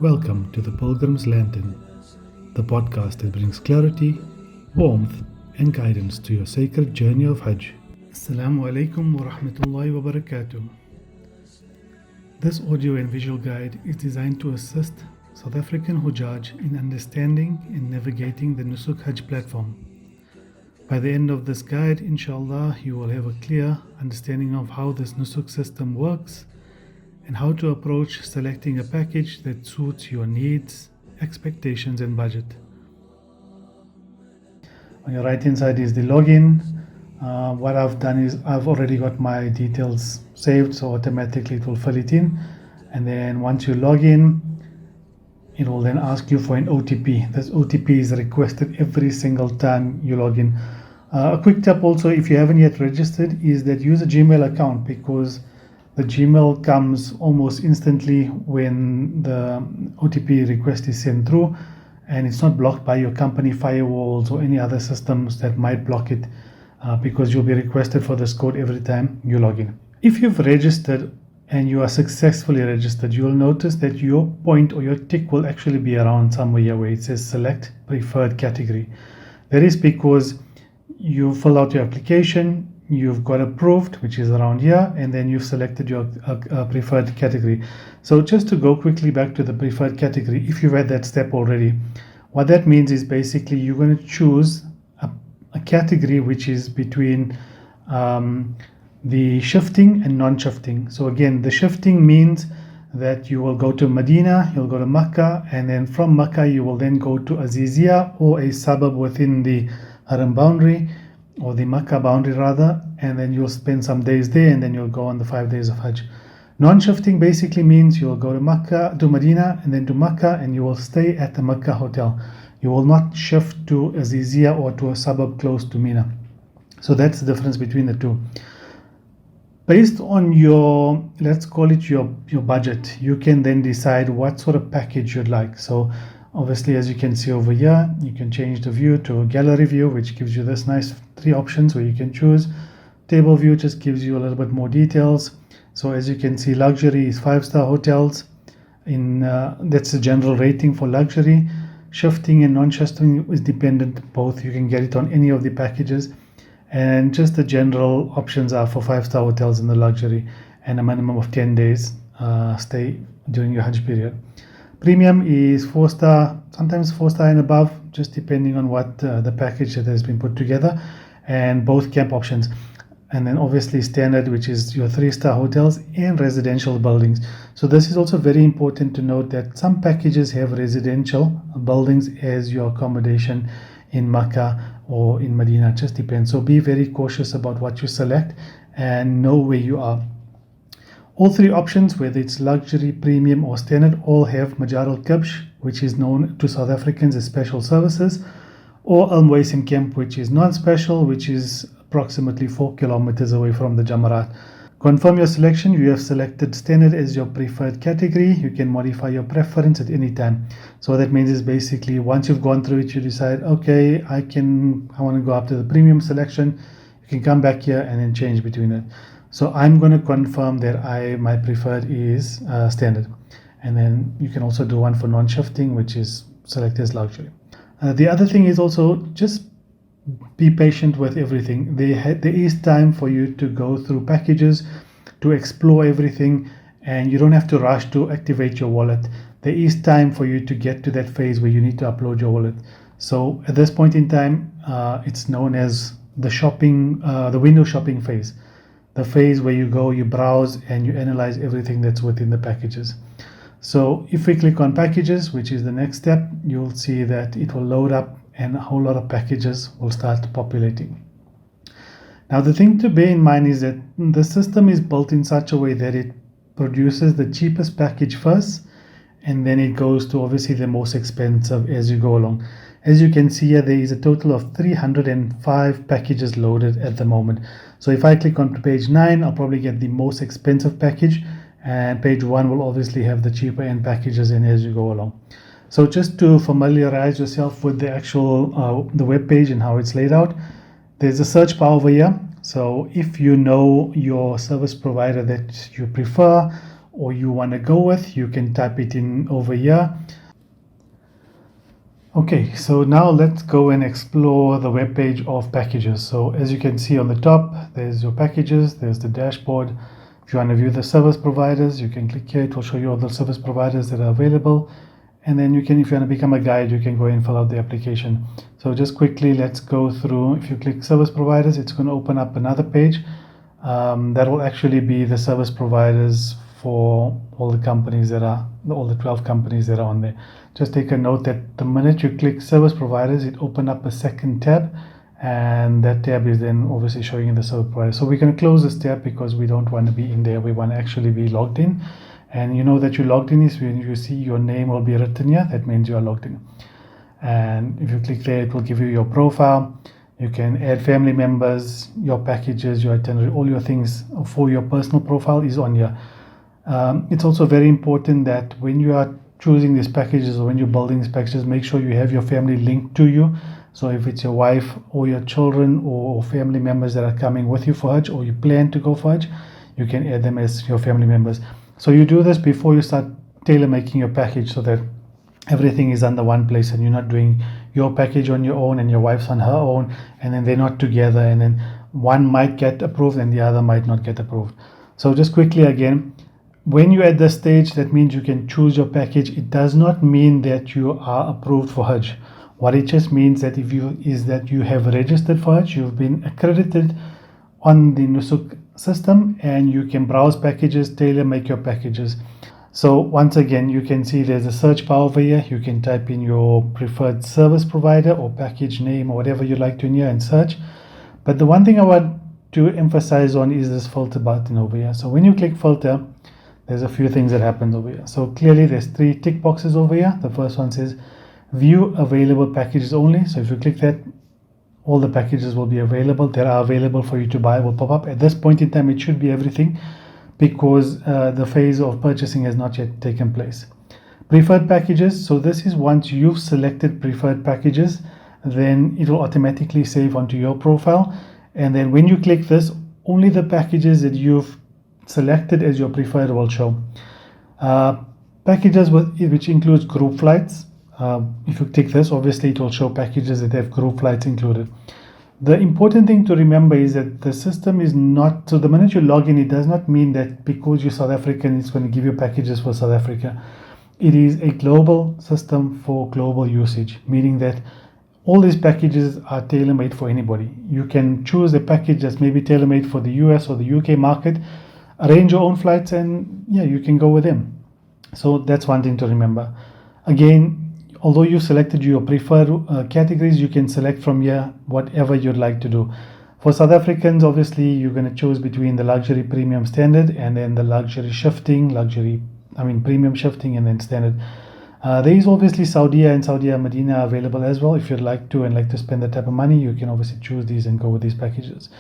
Welcome to the Pilgrim's Lantern, the podcast that brings clarity, warmth, and guidance to your sacred journey of Hajj. Assalamu alaikum wa rahmatullahi wa barakatuh. This audio and visual guide is designed to assist South African Hujjaj in understanding and navigating the Nusuk Hajj platform. By the end of this guide, inshallah, you will have a clear understanding of how this Nusuk system works and how to approach selecting a package that suits your needs, expectations, and budget. On your right hand side is the login. What I've done is I've already got my details saved, so automatically it will fill it in. And then once you log in, it will then ask you for an OTP. This OTP is requested every single time you log in. A quick tip also, if you haven't yet registered, is that use a Gmail account, because the Gmail comes almost instantly when the OTP request is sent through, and it's not blocked by your company firewalls or any other systems that might block it, because you'll be requested for this code every time you log in. If you've registered and you are successfully registered, you'll notice that your point or your tick will actually be around somewhere here where it says select preferred category. That is because you fill out your application, you've got approved, which is around here, and then you've selected your preferred category. So just to go quickly back to the preferred category, if you've had that step already, what that means is basically you're going to choose a category which is between the shifting and non-shifting. So again, the shifting means that you will go to Medina, you'll go to Makkah, and then from Makkah you will then go to Azizia, or a suburb within the Haram boundary, or the Makkah boundary rather, and then you'll spend some days there, and then you'll go on the 5 days of Hajj. Non-shifting basically means you'll go to Makkah, to Medina, and then to Makkah, and you will stay at the Makkah hotel. You will not shift to Azizia or to a suburb close to Mina. So that's the difference between the two. Based on your, let's call it your budget, you can then decide what sort of package you'd like. So obviously, as you can see over here, you can change the view to a gallery view, which gives you this nice 3 options where you can choose. Table view just gives you a little bit more details. So as you can see, luxury is 5-star hotels. That's the general rating for luxury. Shifting and non-shifting is dependent both. You can get it on any of the packages. And just the general options are for 5-star hotels in the luxury, and a minimum of 10 days stay during your Hajj period. Premium is 4-star, sometimes 4-star and above, just depending on what the package that has been put together, and both camp options. And then obviously standard, which is your 3-star hotels and residential buildings. So this is also very important to note that some packages have residential buildings as your accommodation in Makkah or in Medina. It just depends. So be very cautious about what you select and know where you are. All 3 options, whether it's luxury, premium, or standard, all have Majar al-Kabsh, which is known to South Africans as special services, or Al-Muwaisim Camp, which is non-special, which is approximately 4 kilometers away from the Jamarat. Confirm your selection. You have selected standard as your preferred category. You can modify your preference at any time. So that means is basically once you've gone through it, you decide, okay, I want to go up to the premium selection. You can come back here and then change between it. So I'm going to confirm that my preferred is standard. And then you can also do one for non-shifting, which is select as luxury. The other thing is also just be patient with everything. There is time for you to go through packages, to explore everything, and you don't have to rush to activate your wallet. There is time for you to get to that phase where you need to upload your wallet. So at this point in time, it's known as the window shopping phase. The phase where you go, you browse, and you analyze everything that's within the packages. So if we click on packages, which is the next step, you'll see that it will load up and a whole lot of packages will start populating. Now the thing to bear in mind is that the system is built in such a way that it produces the cheapest package first, and then it goes to obviously the most expensive as you go along. As you can see here, there is a total of 305 packages loaded at the moment. So if I click on page 9, I'll probably get the most expensive package, and page 1 will obviously have the cheaper end packages in as you go along. So just to familiarize yourself with the actual the web page and how it's laid out, there's a search bar over here. So if you know your service provider that you prefer, or you want to go with, you can type it in over here. Okay, so now let's go and explore the web page of packages. So as you can see on the top, there's your packages, there's the dashboard. If you want to view the service providers, you can click here. It will show you all the service providers that are available. And then you can, if you want to become a guide, you can go and fill out the application. So just quickly, let's go through. If you click service providers, it's going to open up another page. That will actually be the service providers for all the companies that are, all the 12 companies that are on there. Just take a note that the minute you click service providers, it open up a second tab, and that tab is then obviously showing you the service provider. So we're going to close this tab because we don't want to be in there. We want to actually be logged in. And you know that you logged in is when you see your name will be written here. That means you are logged in. And if you click there, it will give you your profile. You can add family members, your packages, your itinerary, all your things for your personal profile is on here. It's also very important that when you are choosing these packages or when you're building these packages, make sure you have your family linked to you. So if it's your wife or your children or family members that are coming with you for Hajj, or you plan to go for Hajj, you can add them as your family members. So you do this before you start tailor making your package, so that everything is under one place and you're not doing your package on your own and your wife's on her own, and then they're not together, and then one might get approved and the other might not get approved. So just quickly again, when you're at this stage, that means you can choose your package. It does not mean that you are approved for Hajj. What it just means that that you have registered for Hajj, you've been accredited on the Nusuk system, and you can browse packages, tailor make your packages. So once again, you can see there's a search bar over here. You can type in your preferred service provider or package name or whatever you like to in here and search. But the one thing I want to emphasize on is this filter button over here. So when you click filter, there's a few things that happen over here. So clearly there's 3 tick boxes over here. The first one says view available packages only. So if you click that, all the packages will be available that are available for you to buy will pop up. At this point in time, it should be everything, because the phase of purchasing has not yet taken place. Preferred packages. So this is once you've selected preferred packages, then it will automatically save onto your profile. And then when you click this, only the packages that you've selected as your preferred will show. Packages which includes group flights. If you tick this, obviously it will show packages that have group flights included. The important thing to remember is that the system is not, so the minute you log in, it does not mean that because you're South African, it's going to give you packages for South Africa. It is a global system for global usage, meaning that all these packages are tailor-made for anybody. You can choose a package that's maybe tailor-made for the US or the UK market, arrange your own flights, and yeah, you can go with them. So that's one thing to remember. Again, although you selected your preferred categories, you can select from here whatever you'd like to do. For South Africans, obviously, you're going to choose between the luxury, premium, standard, and then the luxury shifting, premium shifting, and then standard. There is obviously Saudia and Saudi Medina available as well. If you'd like to spend that type of money, you can obviously choose these and go with these packages.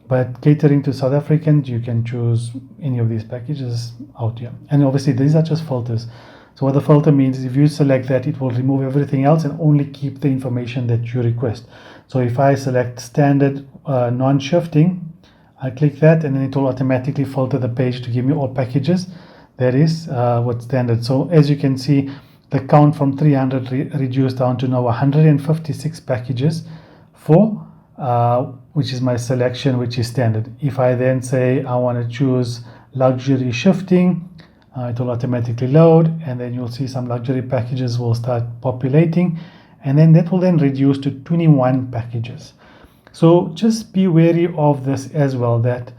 But catering to South Africans, you can choose any of these packages out here. And obviously, these are just filters. So what the filter means is if you select that, it will remove everything else and only keep the information that you request. So if I select standard non-shifting, I click that, and then it will automatically filter the page to give me all packages. That is what's standard. So as you can see, the count from 300 reduced down to now 156 packages for which is my selection, which is standard. If I then say I want to choose luxury shifting, it will automatically load, and then you'll see some luxury packages will start populating, and then that will then reduce to 21 packages. So just be wary of this as well, that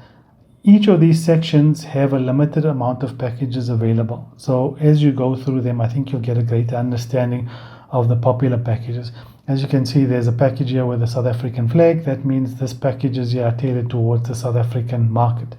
each of these sections have a limited amount of packages available. So as you go through them, I think you'll get a greater understanding of the popular packages. As you can see, there's a package here with the South African flag. That means this packages here are tailored towards the South African market.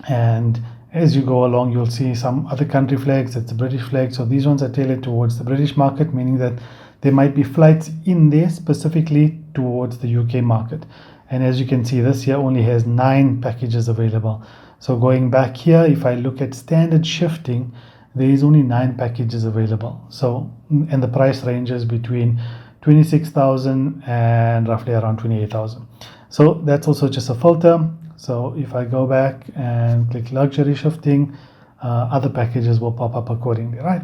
And as you go along, you'll see some other country flags. That's the British flag. So these ones are tailored towards the British market, meaning that there might be flights in there specifically towards the UK market. And as you can see, this here only has 9 packages available. So going back here, if I look at standard shifting, there is only 9 packages available. So, and the price ranges between 26,000 and roughly around 28,000. So that's also just a filter. So if I go back and click luxury shifting, other packages will pop up accordingly, right?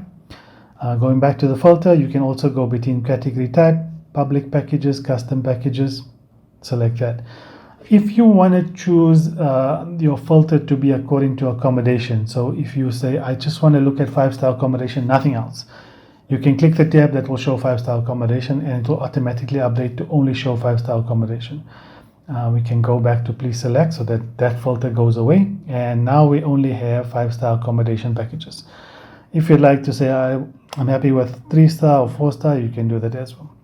Going back to the filter, you can also go between category type, public packages, custom packages, select that. If you want to choose your filter to be according to accommodation, so if you say, I just want to look at 5-star accommodation, nothing else, you can click the tab that will show 5-star accommodation, and it will automatically update to only show 5-star accommodation. We can go back to please select, so that filter goes away, and now we only have 5-star accommodation packages. If you'd like to say I'm happy with 3-star or 4-star, you can do that as well.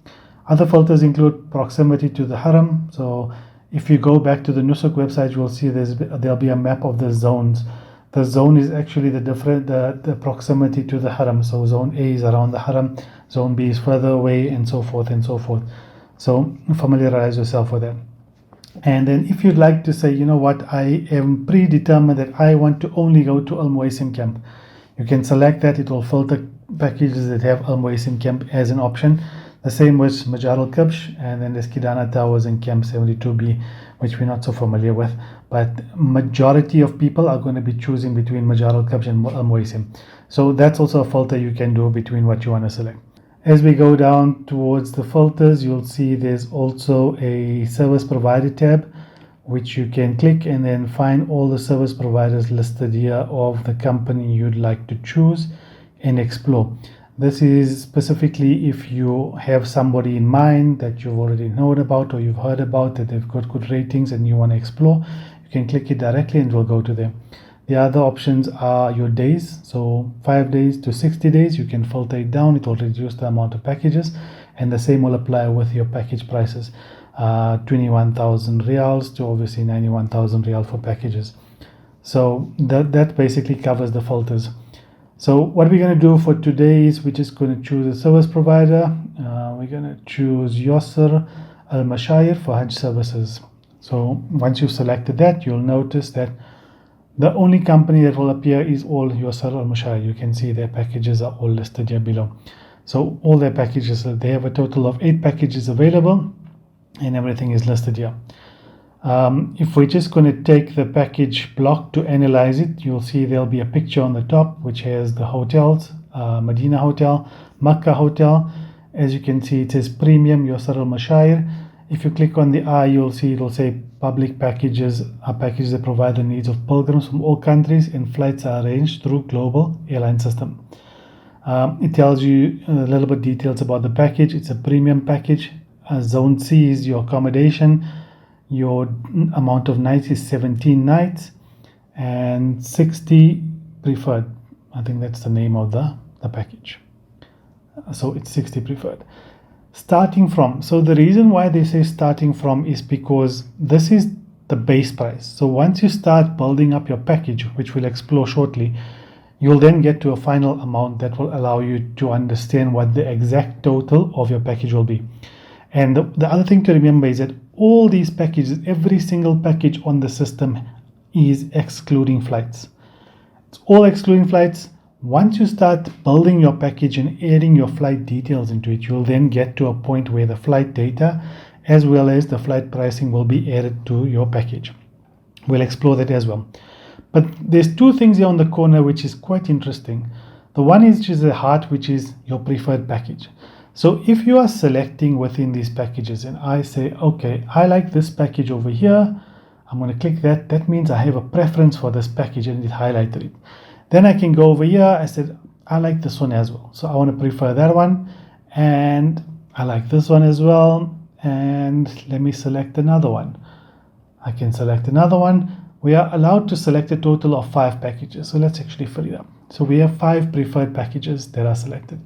Other filters include proximity to the haram. So if you go back to the Nusuk website, you will see there'll be a map of the zones. The zone is actually the proximity to the haram. So zone A is around the haram, zone B is further away, and so forth and so forth. So familiarize yourself with that. And then if you'd like to say, you know what, I am predetermined that I want to only go to Al Muwaisim camp, you can select that. It will filter packages that have Al Muwaisim camp as an option. The same with Majar Al Kabsh, and then there's Kidana Towers in Camp 72B, which we're not so familiar with. But majority of people are going to be choosing between Majar Al Kabsh and Al Muwaisim. So that's also a filter you can do between what you want to select. As we go down towards the filters, you'll see there's also a service provider tab, which you can click and then find all the service providers listed here of the company you'd like to choose and explore. This is specifically if you have somebody in mind that you've already known about or you've heard about, that they've got good ratings and you want to explore. You can click it directly and it will go to them. The other options are your days. So 5 days to 60 days, you can filter it down. It will reduce the amount of packages, and the same will apply with your package prices. 21,000 riyals to obviously 91,000 riyal for packages. So that basically covers the filters. So what we're going to do for today is we're just going to choose a service provider. We're going to choose Yasser Al Mashayir for Hajj services. So once you've selected that, you'll notice that the only company that will appear is all Yasser Al Mashayir. You can see their packages are all listed here below. So all their packages, they have a total of 8 packages available, and everything is listed here. If we're just going to take the package block to analyze it, you'll see there'll be a picture on the top which has the hotels, Medina Hotel, Makkah Hotel. As you can see, it says Premium Yasser Al Mashayir. If you click on the eye, you'll see it'll say public packages are packages that provide the needs of pilgrims from all countries, and flights are arranged through global airline system. It tells you a little bit details about the package. It's a premium package. Zone C is your accommodation. Your amount of nights is 17 nights and 60 preferred. I think that's the name of the package. So it's 60 preferred. Starting from, so the reason why they say starting from is because this is the base price. So once you start building up your package, which we'll explore shortly, you'll then get to a final amount that will allow you to understand what the exact total of your package will be. And the other thing to remember is that all these packages, every single package on the system is excluding flights. It's all excluding flights. Once you start building your package and adding your flight details into it, you'll then get to a point where the flight data as well as the flight pricing will be added to your package. We'll explore that as well. But there's 2 things here on the corner which is quite interesting. The one is just the heart, which is your preferred package. So if you are selecting within these packages and I say, okay, I like this package over here, I'm going to click that. That means I have a preference for this package and it highlighted it. Then I can go over here. I said, I like this one as well. So I want to prefer that one. And I like this one as well. And let me select another one. I can select another one. We are allowed to select a total of 5 packages. So let's actually fill it up. So we have 5 preferred packages that are selected.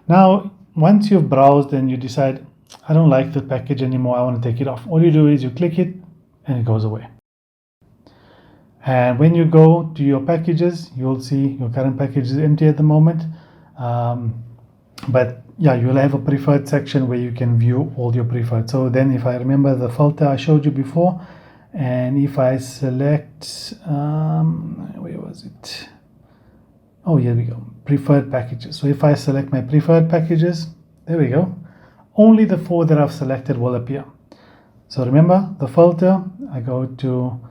Now, once you've browsed and you decide, I don't like the package anymore, I want to take it off. All you do is you click it and it goes away. And when you go to your packages, you'll see your current package is empty at the moment. But yeah, you'll have a preferred section where you can view all your preferred. So then if I remember the filter I showed you before, and if I select, where was it? Oh, here we go, preferred packages. So if I select my preferred packages, there we go, only the 4 that I've selected will appear. So remember the filter, I go to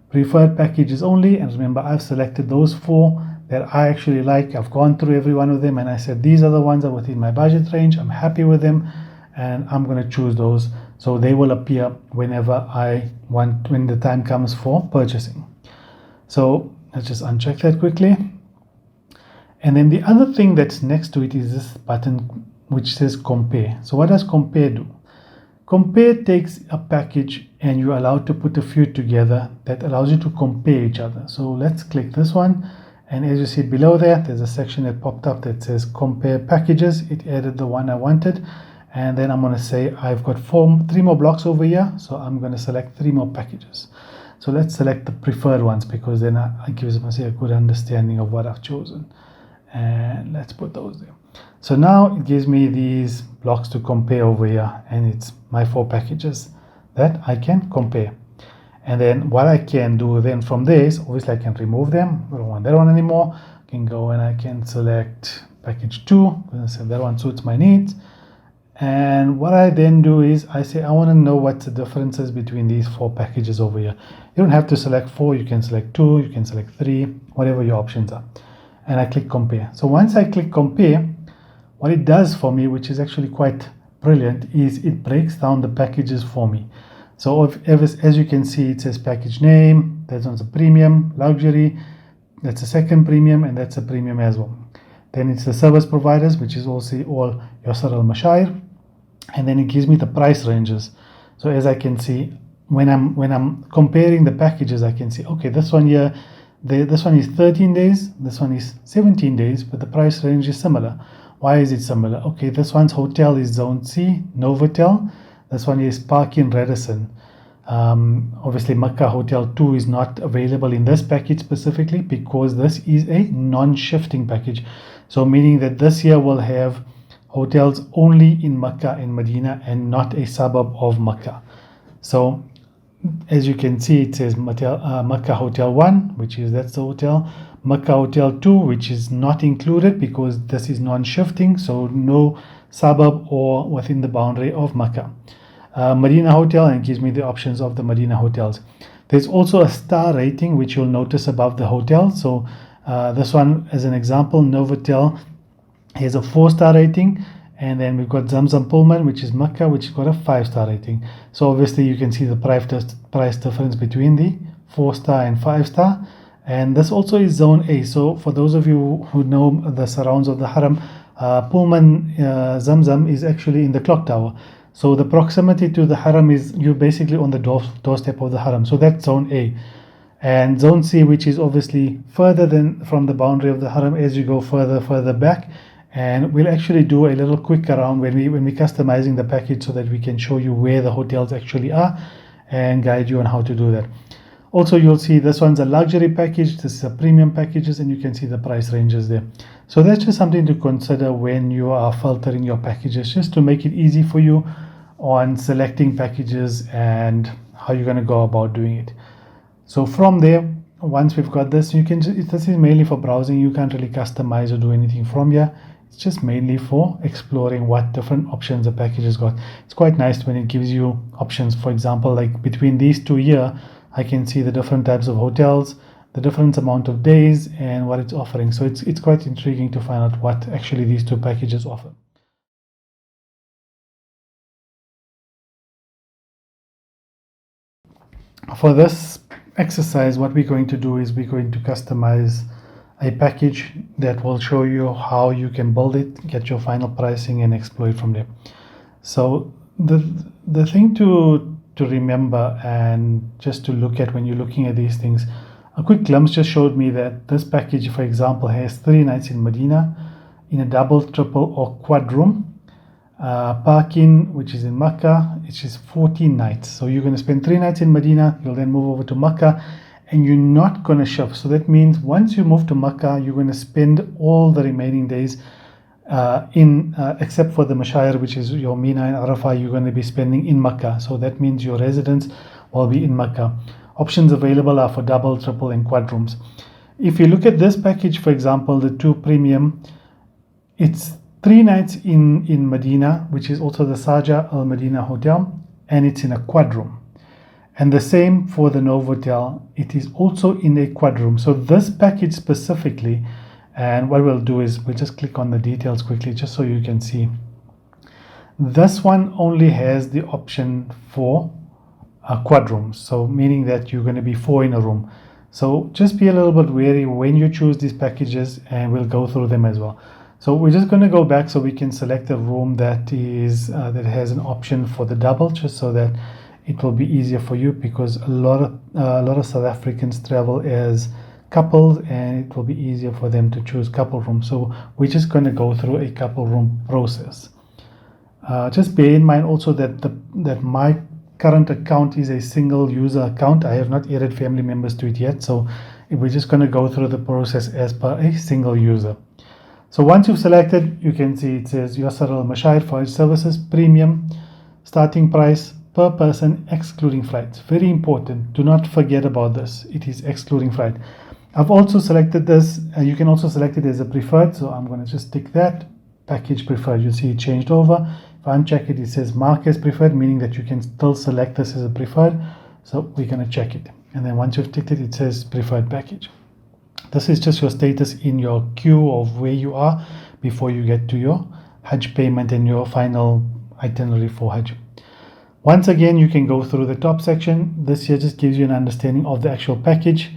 preferred packages only, and remember I've selected those 4 that I actually like. I've gone through every one of them and I said these are the ones that are within my budget range, I'm happy with them, and I'm going to choose those, so they will appear whenever I want, when the time comes for purchasing. So let's just uncheck that quickly. And then the other thing that's next to it is this button which says compare. So what does compare do? Compare takes a package and you're allowed to put a few together that allows you to compare each other. So let's click this one, and as you see below there, there's a section that popped up that says compare packages. It added the one I wanted, and then I'm going to say I've got three more blocks over here, so I'm going to select 3 more packages. So let's select the preferred ones, because then it gives me a good understanding of what I've chosen, and let's put those there. So now it gives me these blocks to compare over here, and it's my 4 packages that I can compare. And then what I can do then from there is, obviously I can remove them. I don't want that one anymore. I can go and I can select package 2, because that one suits my needs. And what I then do is I say I want to know what the differences between these 4 packages over here. You don't have to select 4, you can select 2, you can select 3, whatever your options are. And I click compare. So once I click compare, what it does for me, which is actually quite brilliant, is it breaks down the packages for me. So as you can see, it says package name, that one's a premium, luxury, that's a second premium, and that's a premium as well. Then it's the service providers, which is also all Yasser Al Mashair, and then it gives me the price ranges. So as I can see, when I'm comparing the packages, I can see, okay, this one here, this one is 13 days, this one is 17 days, but the price range is similar. Why is it similar? Okay, this one's hotel is Zone C, Novotel. This one is Parkin Radisson. Obviously, Makkah Hotel 2 is not available in this package specifically because this is a non-shifting package. So meaning that this year will have hotels only in Makkah and Medina and not a suburb of Makkah. So as you can see, it says Makkah Hotel 1, that's the hotel. Makkah Hotel 2, which is not included because this is non-shifting, so no suburb or within the boundary of Makkah. Medina Hotel, and it gives me the options of the Medina hotels. There's also a star rating, which you'll notice above the hotel. So this one, as an example, Novotel has a 4-star rating, and then we've got Zamzam Pullman, which is Makkah, which has got a 5-star rating. So obviously you can see the price difference between the 4-star and 5-star. And this also is Zone A. So for those of you who know the surrounds of the Haram, Pullman Zamzam is actually in the clock tower. So the proximity to the Haram is you're basically on the doorstep of the Haram. So that's Zone A. And Zone C, which is obviously further than from the boundary of the Haram as you go further back. And we'll actually do a little quick around when we're customizing the package so that we can show you where the hotels actually are and guide you on how to do that. Also, you'll see this one's a luxury package, this is a premium packages, and you can see the price ranges there. So that's just something to consider when you are filtering your packages, just to make it easy for you on selecting packages and how you're going to go about doing it. So from there, once we've got this, this is mainly for browsing. You can't really customize or do anything from here. It's just mainly for exploring what different options the package has got. It's quite nice when it gives you options. For example, like between these two here, I can see the different types of hotels, the different amount of days, and what it's offering. So it's quite intriguing to find out what actually these two packages offer. For this exercise, what we're going to do is we're going to customize a package that will show you how you can build it, get your final pricing, and exploit from there. So the thing to remember and just to look at when you're looking at these things, a quick glimpse just showed me that this package, for example, has 3 nights in Medina in a double, triple, or quad room. Parking, which is in Makkah, which is 14 nights. So you're going to spend 3 nights in Medina, you'll then move over to Makkah, and you're not going to shift. So that means once you move to Makkah, you're going to spend all the remaining days except for the Mashair, which is your Mina and Arafah, you're going to be spending in Makkah. So that means your residence will be in Makkah. Options available are for double, triple, and quad rooms. If you look at this package, for example, the 2 premium, it's 3 nights in Medina, which is also the Saja Al Medina Hotel, and it's in a quad room. And the same for the Novotel, it is also in a quad room. So this package specifically And what we'll do is we'll just click on the details quickly just so you can see. This one only has the option for quad rooms, so meaning that you're going to be 4 in a room. So just be a little bit wary when you choose these packages, and we'll go through them as well. So we're just going to go back so we can select a room that is that has an option for the double, just so that it will be easier for you, because a lot of South Africans travel as couples, and it will be easier for them to choose couple rooms. So we're just going to go through a couple room process. Just bear in mind also that my current account is a single user account. I have not added family members to it yet, so we're just going to go through the process as per a single user. So once you've selected, you can see it says Yasser Al Mashair for Hajj services, premium, starting price per person excluding flights. Very important, do not forget about this. It is excluding flight. I've also selected this. You can also select it as a preferred, so I'm going to just tick that, package preferred. You see it changed over. If I uncheck it, it says mark as preferred, meaning that you can still select this as a preferred. So we're going to check it, and then once you've ticked it, it says preferred package. This is just your status in your queue of where you are before you get to your Hajj payment and your final itinerary for Hajj. Once again, you can go through the top section. This here just gives you an understanding of the actual package.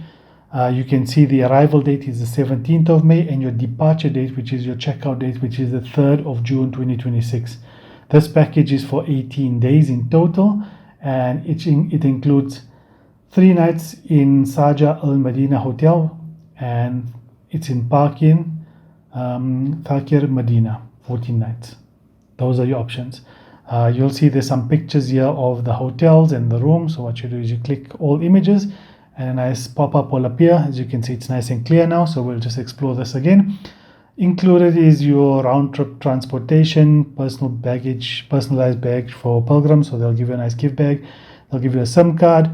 You can see the arrival date is the 17th of May, and your departure date, which is your checkout date, which is the 3rd of June 2026. This package is for 18 days in total, and it includes 3 nights in Saja Al Madina Hotel, and it's in Parkin, Thakir Medina, 14 nights. Those are your options. You'll see there's some pictures here of the hotels and the rooms. So what you do is you click all images, and a nice pop-up will appear. As you can see, it's nice and clear now, so we'll just explore this again. Included is your round-trip transportation, personal baggage, personalized bag for pilgrims, so they'll give you a nice gift bag. They'll give you a SIM card.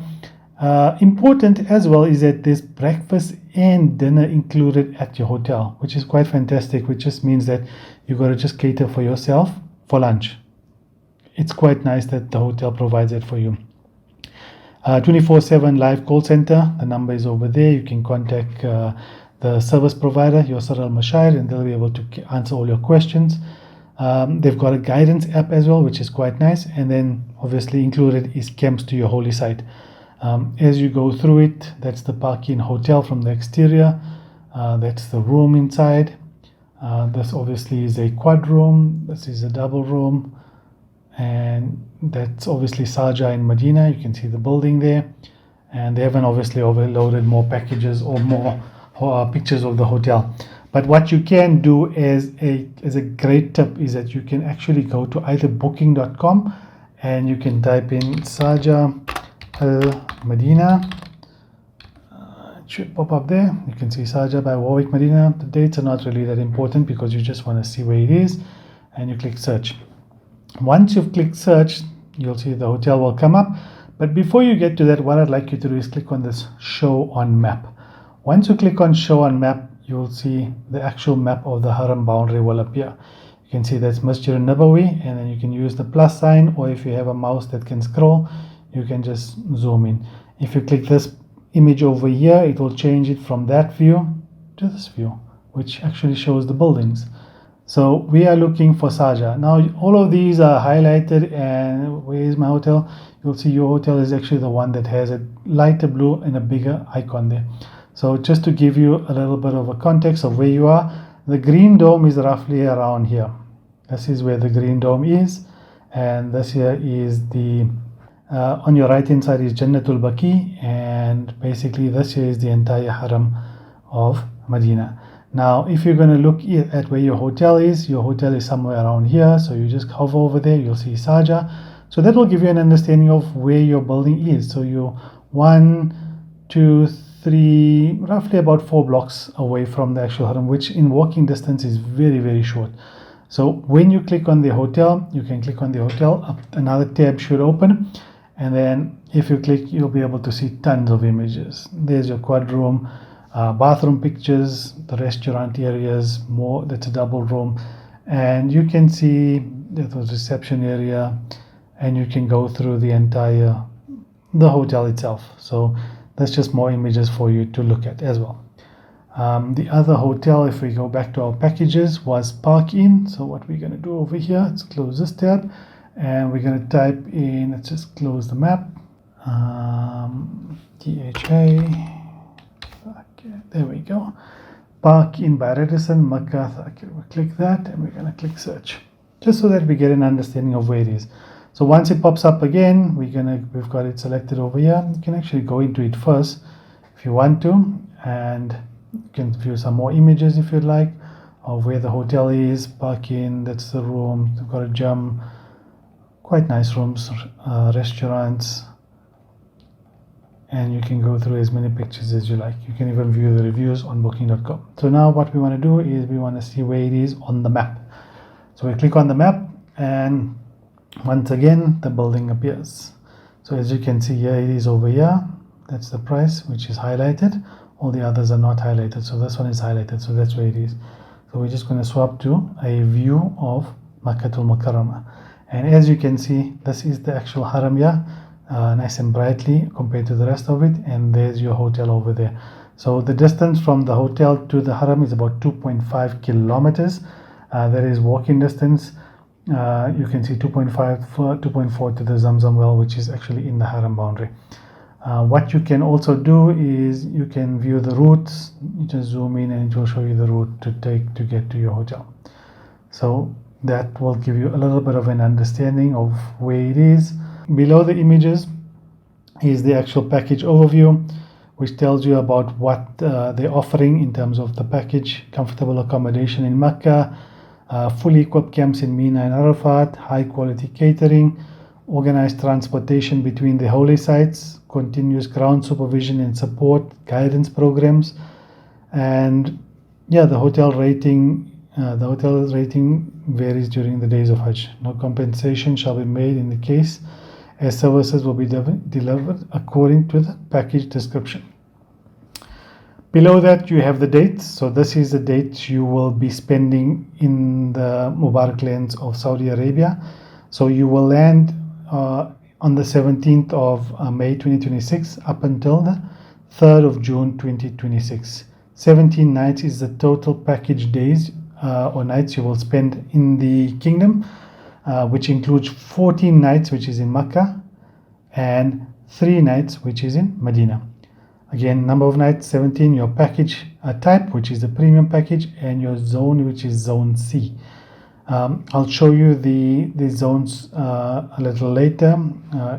Important as well is that there's breakfast and dinner included at your hotel, which is quite fantastic, which just means that you've got to just cater for yourself for lunch. It's quite nice that the hotel provides it for you. 24/7 live call center. The number is over there. You can contact the service provider, Yasser Al Mashair, and they'll be able to answer all your questions. They've got a guidance app as well, which is quite nice. And then obviously included is camps to your holy site. As you go through it, that's the Parkin Hotel from the exterior. That's the room inside. This obviously is a quad room. This is a double room. And that's obviously Saja in Medina. You can see the building there. And they haven't obviously overloaded more packages or more pictures of the hotel. But what you can do as a great tip is that you can actually go to either booking.com, and you can type in Saja Al Medina. It should pop up there. You can see Saja by Warwick Medina. The dates are not really that important because you just want to see where it is, and you click search. Once you've clicked search, you'll see the hotel will come up. But before you get to that, what I'd like you to do is click on this show on map. Once you click on show on map, you'll see the actual map of the Haram boundary will appear. You can see that's Masjid al-Nabawi, and then you can use the plus sign, or if you have a mouse that can scroll, you can just zoom in. If you click this image over here, it will change it from that view to this view, which actually shows the buildings. So we are looking for Saja. Now all of these are highlighted, and where is my hotel? You'll see your hotel is actually the one that has a lighter blue and a bigger icon there. So just to give you a little bit of a context of where you are, the green dome is roughly around here. This is where the green dome is, and this here is the on your right hand side is Jannatul Baqi, and basically this here is the entire Haram of Medina. Now if you're going to look at where your hotel is somewhere around here, so you just hover over there, you'll see Saja. So that will give you an understanding of where your building is. So you're 1, 2, 3, roughly about 4 blocks away from the actual Haram, which in walking distance is very, very short. So when you click on the hotel, you can click on the hotel, another tab should open, and then if you click, you'll be able to see tons of images. There's your quad room, bathroom pictures, the restaurant areas, more, that's a double room, and you can see that was reception area, and you can go through the hotel itself. So that's just more images for you to look at as well. The other hotel, if we go back to our packages, was Park In. So what we're going to do over here, let's close this tab, and we're going to type in, let's just close the map, THA, okay, there we go, Park In by Radisson, Makkah. Okay, we'll click that and we're going to click search, just so that we get an understanding of where it is. So once it pops up again, we've got it selected over here. You can actually go into it first if you want to, and you can view some more images if you'd like of where the hotel is. Park In, that's the room. They've got a gym, quite nice rooms, restaurants, and you can go through as many pictures as you like. You can even view the reviews on booking.com. So now what we want to do is we want to see where it is on the map. So we click on the map, and once again the building appears. So as you can see here, it is over here. That's the price, which is highlighted. All the others are not highlighted, so this one is highlighted, so that's where it is. So we're just going to swap to a view of Makkatul Mukarramah, and as you can see, this is the actual haram here, nice and brightly compared to the rest of it, and there's your hotel over there. So the distance from the hotel to the haram is about 2.5 kilometers. That is walking distance. You can see 2.4 to the Zamzam well, which is actually in the haram boundary. What you can also do is you can view the routes. You just zoom in and it will show you the route to take to get to your hotel. So that will give you a little bit of an understanding of where it is. Below the images is the actual package overview, which tells you about what they're offering in terms of the package: comfortable accommodation in Mecca, fully equipped camps in Mina and Arafat, high quality catering, organized transportation between the holy sites, continuous ground supervision and support, guidance programs, and the hotel rating varies during the days of Hajj. No compensation shall be made in the case, as services will be delivered according to the package description. Below that you have the dates. So this is the dates you will be spending in the Mubarak lands of Saudi Arabia. So you will land on the 17th of May 2026 up until the 3rd of June 2026. 17 nights is the total package days or nights you will spend in the kingdom, which includes 14 nights which is in Mecca and 3 nights which is in Medina. Again, number of nights 17, your package type, which is the premium package, and your zone, which is zone C. I'll show you the zones a little later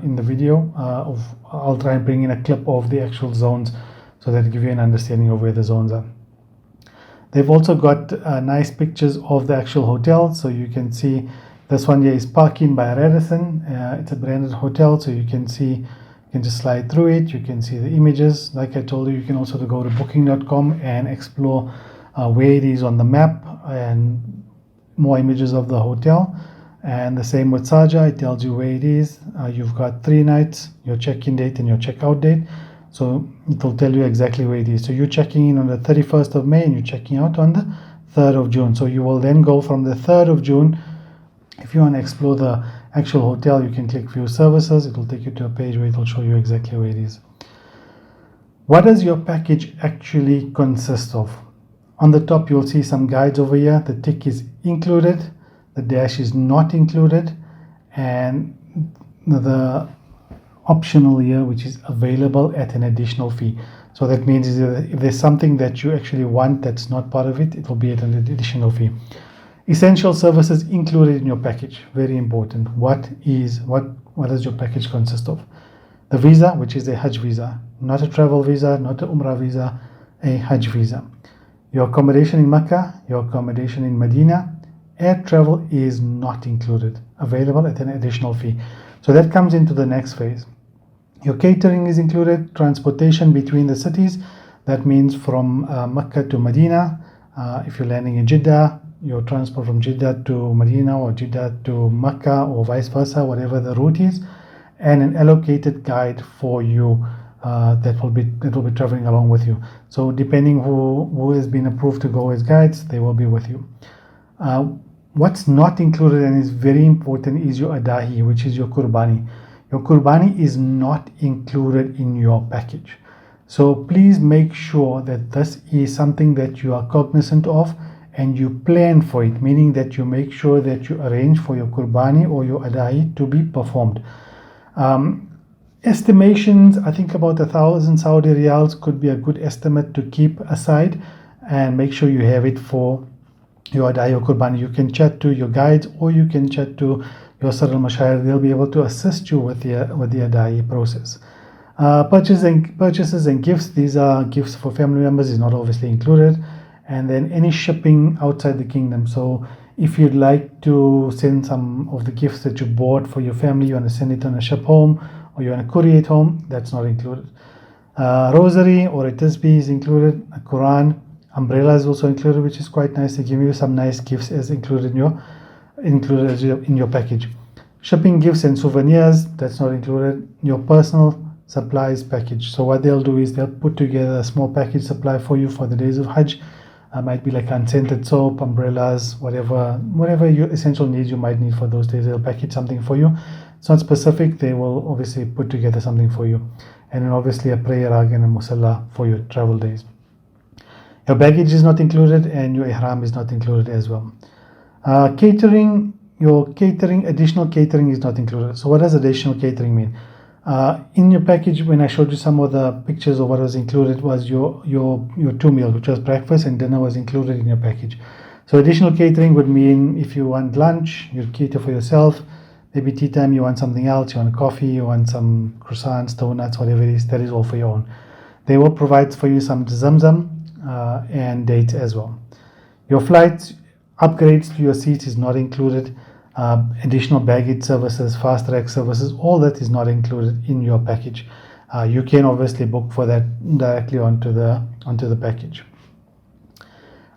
in the video. I'll try and bring in a clip of the actual zones so that give you an understanding of where the zones are. They've also got nice pictures of the actual hotel. So you can see this one here is Park In by Radisson. It's a branded hotel, so you can see. You can just slide through it. You can see the images. Like I told you, you can also go to booking.com and explore where it is on the map and more images of the hotel. And the same with Sharjah, it tells you where it is. You've got 3 nights, your check-in date and your check-out date. So it will tell you exactly where it is. So you're checking in on the 31st of May and you're checking out on the 3rd of June. So you will then go from the 3rd of June. If you want to explore the actual hotel, you can click view services. It will take you to a page where it will show you exactly where it is. What does your package actually consist of? On the top you'll see some guides over here. The tick is included, the dash is not included, and the optional here, which is available at an additional fee. So that means if there's something that you actually want that's not part of it, it will be at an additional fee. Essential services included in your package, very important. What does your package consist of? The visa, which is a Hajj visa, not a travel visa, not a Umrah visa, a Hajj visa. Your accommodation in Mecca, your accommodation in Medina. Air travel is not included, available at an additional fee. So that comes into the next phase. Your catering is included, transportation between the cities. That means from Mecca to Medina. If you're landing in Jeddah, your transport from Jeddah to Medina or Jeddah to Mecca or vice versa, whatever the route is, and an allocated guide for you that will be traveling along with you. So depending who has been approved to go as guides, they will be with you. What's not included and is very important is your adahi, which is your kurbani. Your kurbani is not included in your package. So please make sure that this is something that you are cognizant of and you plan for it, meaning that you make sure that you arrange for your qurbani or your adai to be performed. Estimations, I think about 1,000 Saudi riyals could be a good estimate to keep aside, and make sure you have it for your adai or qurbani. You can chat to your guides or you can chat to your Sarul Mashayir. They'll be able to assist you with the adai process. Purchases and gifts, these are gifts for family members, is not obviously included. And then any shipping outside the kingdom. So if you'd like to send some of the gifts that you bought for your family, you want to send it on a ship home or you want to courier it home, that's not included. Rosary or a tasbih is included. A Quran, umbrella is also included, which is quite nice. They give you some nice gifts as included in your package. Shipping gifts and souvenirs, that's not included. Your personal supplies package. So what they'll do is they'll put together a small package supply for you for the days of Hajj. Might be like unscented soap, umbrellas, whatever your essential needs you might need for those days. They'll package something for you. It's not specific. They will obviously put together something for you. And then obviously a prayer rug and a musalla for your travel days. Your baggage is not included and your ihram is not included as well. Catering, additional catering is not included. So what does additional catering mean? In your package, when I showed you some of the pictures of what was included, was your 2 meals, which was breakfast and dinner was included in your package. So additional catering would mean if you want lunch, you cater for yourself. Maybe tea time, you want something else, you want a coffee, you want some croissants, donuts, whatever it is, that is all for your own. They will provide for you some zamzam and dates as well. Your flights, upgrades to your seats is not included. Additional baggage services, fast track services, all that is not included in your package. You can obviously book for that directly onto the package.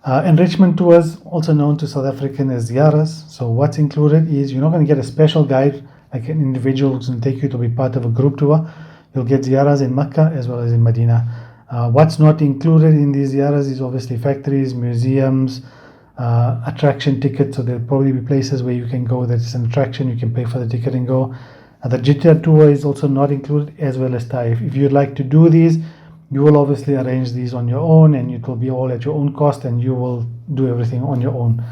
Enrichment tours, also known to South African as ziyaras. So what's included is you're not going to get a special guide like an individual who's going to take you to be part of a group tour. You'll get ziyaras in Mecca as well as in Medina. What's not included in these ziyaras is obviously factories, museums, attraction tickets. So there'll probably be places where you can go that is an attraction, you can pay for the ticket and go. The Jiddah tour is also not included, as well as Taif. If you'd like to do these, you will obviously arrange these on your own and it will be all at your own cost and you will do everything on your own.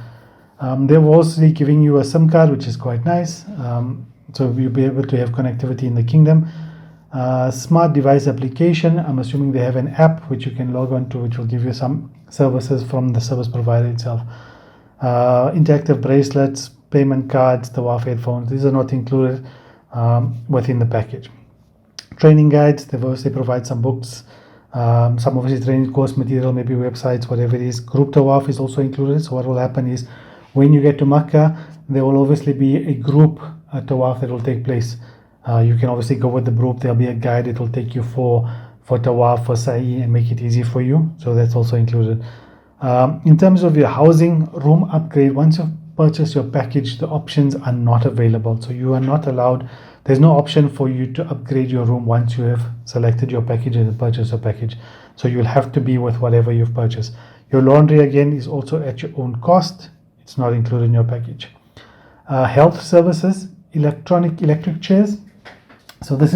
They're also giving you a SIM card, which is quite nice. So you'll be able to have connectivity in the kingdom. Smart device application, I'm assuming they have an app which you can log on to, which will give you some services from the service provider itself. Interactive bracelets, payment cards, tawaf headphones, these are not included within the package. Training guides, they provide some books, some obviously training course material, maybe websites, whatever it is. Group tawaf is also included. So what will happen is when you get to Makkah, there will obviously be a group tawaf that will take place. You can obviously go with the group. There'll be a guide that will take you for tawaf, for sa'i, and make it easy for you. So that's also included. In terms of your housing, room upgrade, once you've purchased your package, the options are not available. So you are not allowed, there's no option for you to upgrade your room once you have selected your package and purchased your package. So you'll have to be with whatever you've purchased. Your laundry, again, is also at your own cost. It's not included in your package. Health services, electric chairs. So this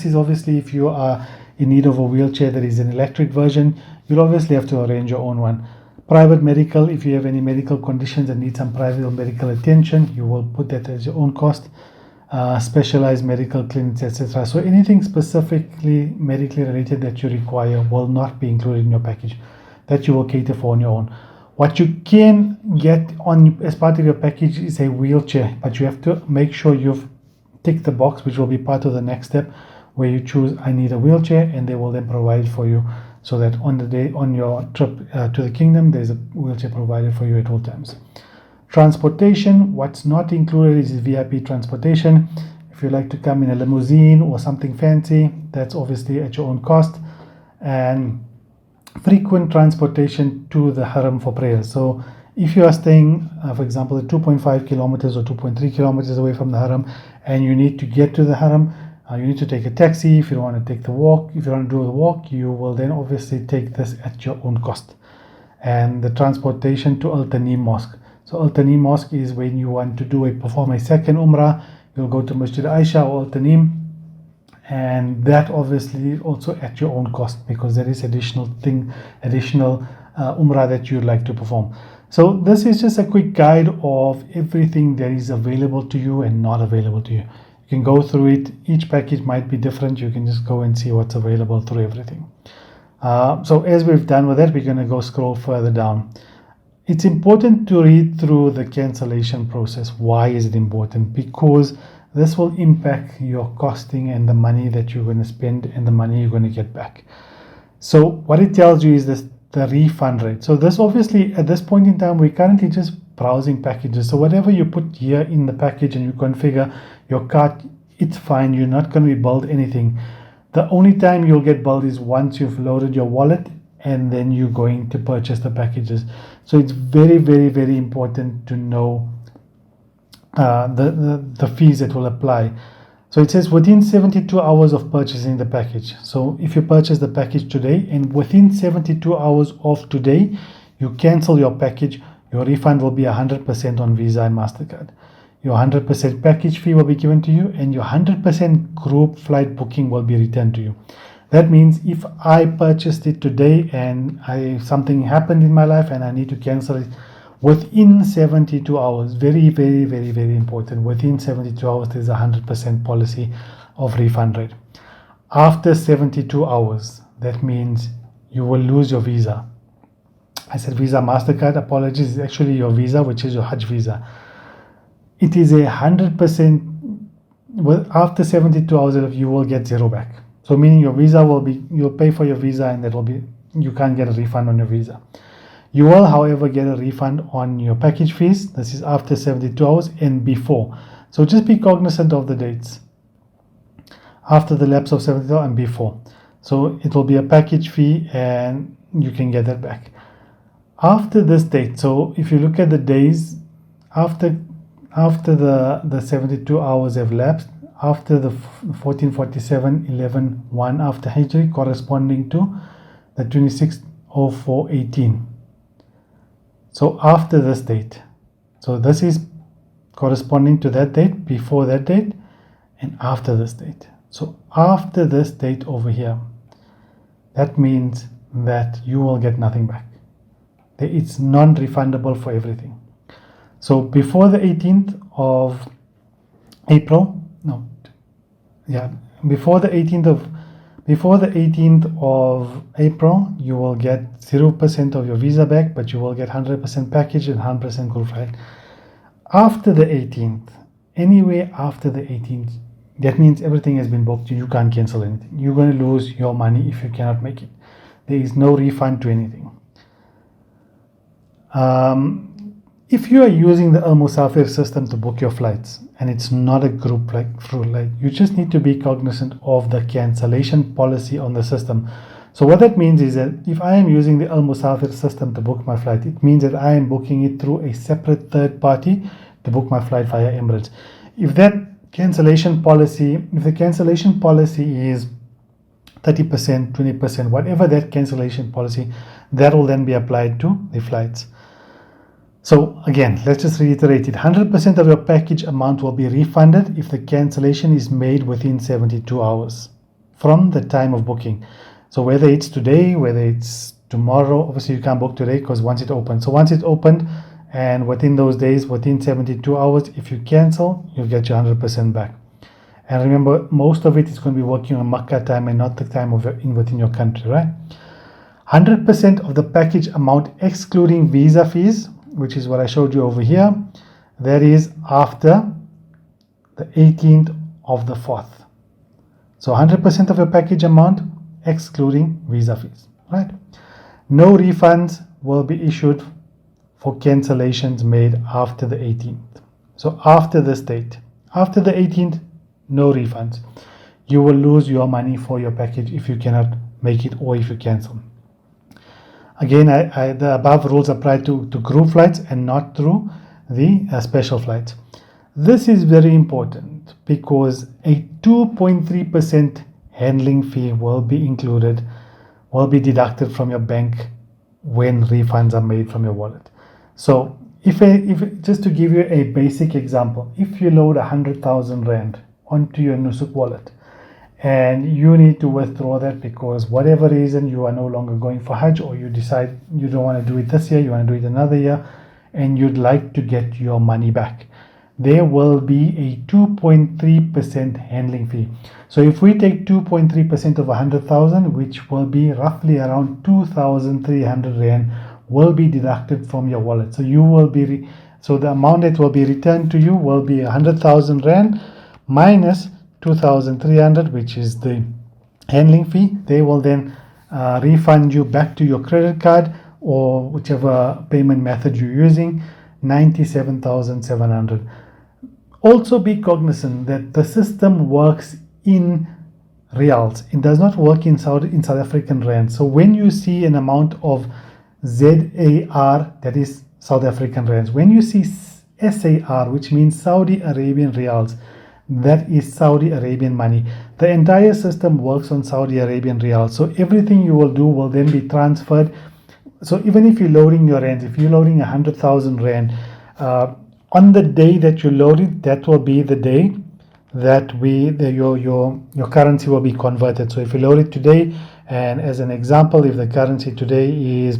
is obviously if you are in need of a wheelchair that is an electric version, you'll obviously have to arrange your own one. Private medical, if you have any medical conditions and need some private medical attention, you will put that as your own cost. Specialized medical clinics, etc. So anything specifically medically related that you require will not be included in your package. That you will cater for on your own. What you can get on as part of your package is a wheelchair, but you have to make sure you've ticked the box, which will be part of the next step, where you choose I need a wheelchair, and they will then provide it for you, so that on your trip to the kingdom, there's a wheelchair provided for you at all times. Transportation, what's not included is VIP transportation. If you like to come in a limousine or something fancy, that's obviously at your own cost. And frequent transportation to the haram for prayers. So if you are staying, for example, at 2.5 kilometers or 2.3 kilometers away from the haram, and you need to get to the haram, you need to take a taxi. If you don't want to take the walk, if you want to do the walk, you will then obviously take this at your own cost. And the transportation to Al Tanim Mosque. So Al Tanim Mosque is when you want to perform a second Umrah, you'll go to Masjid Aisha or Al Tanim, and that obviously also at your own cost, because there is additional umrah that you'd like to perform. So this is just a quick guide of everything that is available to you and not available to you. You can go through it. Each package might be different. You can just go and see what's available through everything. So as we've done with that, we're going to go scroll further down. It's important to read through the cancellation process. Why is it important? Because this will impact your costing and the money that you're going to spend and the money you're going to get back. So what it tells you is this, the refund rate. So this obviously at this point in time, we're currently just browsing packages. So whatever you put here in the package and you configure your cart, it's fine. You're not going to be billed anything. The only time you'll get billed is once you've loaded your wallet and then you're going to purchase the packages. So it's very, very, very important to know the fees that will apply. So it says within 72 hours of purchasing the package. So if you purchase the package today and within 72 hours of today, you cancel your package, your refund will be 100% on Visa and MasterCard. Your 100% package fee will be given to you and your 100% group flight booking will be returned to you. That means if I purchased it today and something happened in my life and I need to cancel it, within 72 hours, very, very, very, very important, within 72 hours, there's a 100% policy of refund rate. After 72 hours, that means you will lose your visa. I said Visa, MasterCard, apologies, it's actually your visa, which is your Hajj visa. It is 100%, after 72 hours, you will get zero back. So meaning your visa will be, you'll pay for your visa and that will be, you can't get a refund on your visa. You will, however, get a refund on your package fees. This is after 72 hours and before. So just be cognizant of the dates. After the lapse of 72 hours and before. So it will be a package fee and you can get that back. After this date, so if you look at the days, after the 72 hours have lapsed, after the 1447-11-1 after Hijri, corresponding to the 26/04/18. So after this date, so this is corresponding to that date, before that date, and after this date. So after this date over here, that means that you will get nothing back. It's non-refundable for everything. So before the 18th of April, before the 18th of April, you will get 0% of your visa back, but you will get 100% package and 100% group flight. After the 18th, anywhere after the 18th, that means everything has been booked. You can't cancel anything. You're going to lose your money if you cannot make it. There is no refund to anything. If you are using the Al Musafir system to book your flights and it's not a group flight, you just need to be cognizant of the cancellation policy on the system. So what that means is that if I am using the Al Musafir system to book my flight, it means that I am booking it through a separate third party to book my flight via Emirates. If the cancellation policy is 30%, 20%, whatever that cancellation policy, that will then be applied to the flights. So again, let's just reiterate it. 100% of your package amount will be refunded if the cancellation is made within 72 hours from the time of booking. So whether it's today, whether it's tomorrow, obviously you can't book today because once it opens. So once it's opened and within those days, within 72 hours, if you cancel, you'll get your 100% back. And remember, most of it is going to be working on Makkah time and not the time of within your country, right? 100% of the package amount excluding visa fees, which is what I showed you over here, that is after the 18th of the 4th. So 100% of your package amount excluding visa fees, right? No refunds will be issued for cancellations made after the 18th. So after this date, after the 18th, no refunds. You will lose your money for your package if you cannot make it or if you cancel. Again, the above rules apply to group flights and not through the special flights. This is very important because a 2.3% handling fee will be deducted from your bank when refunds are made from your wallet. So if just to give you a basic example, if you load 100,000 Rand onto your Nusuk wallet and you need to withdraw that because whatever reason you are no longer going for Hajj, or you decide you don't want to do it this year, you want to do it another year, and you'd like to get your money back, there will be a 2.3% handling fee. So if we take 2.3% of 100,000, which will be roughly around 2,300 Rand, will be deducted from your wallet. So you will be, so the amount that will be returned to you will be 100,000 Rand minus 2,300, which is the handling fee. They will then refund you back to your credit card or whichever payment method you're using, 97,700. Also be cognizant that the system works in reals. It does not work in South African rand. So when you see an amount of ZAR, that is South African rands. When you see SAR, which means Saudi Arabian reals, that is Saudi Arabian money. The entire system works on Saudi Arabian reals. So everything you will do will then be transferred. So even if you're loading your rands, if you're loading 100,000 rand, on the day that you load it, that will be the day that your currency will be converted. So if you load it today, and as an example, if the currency today is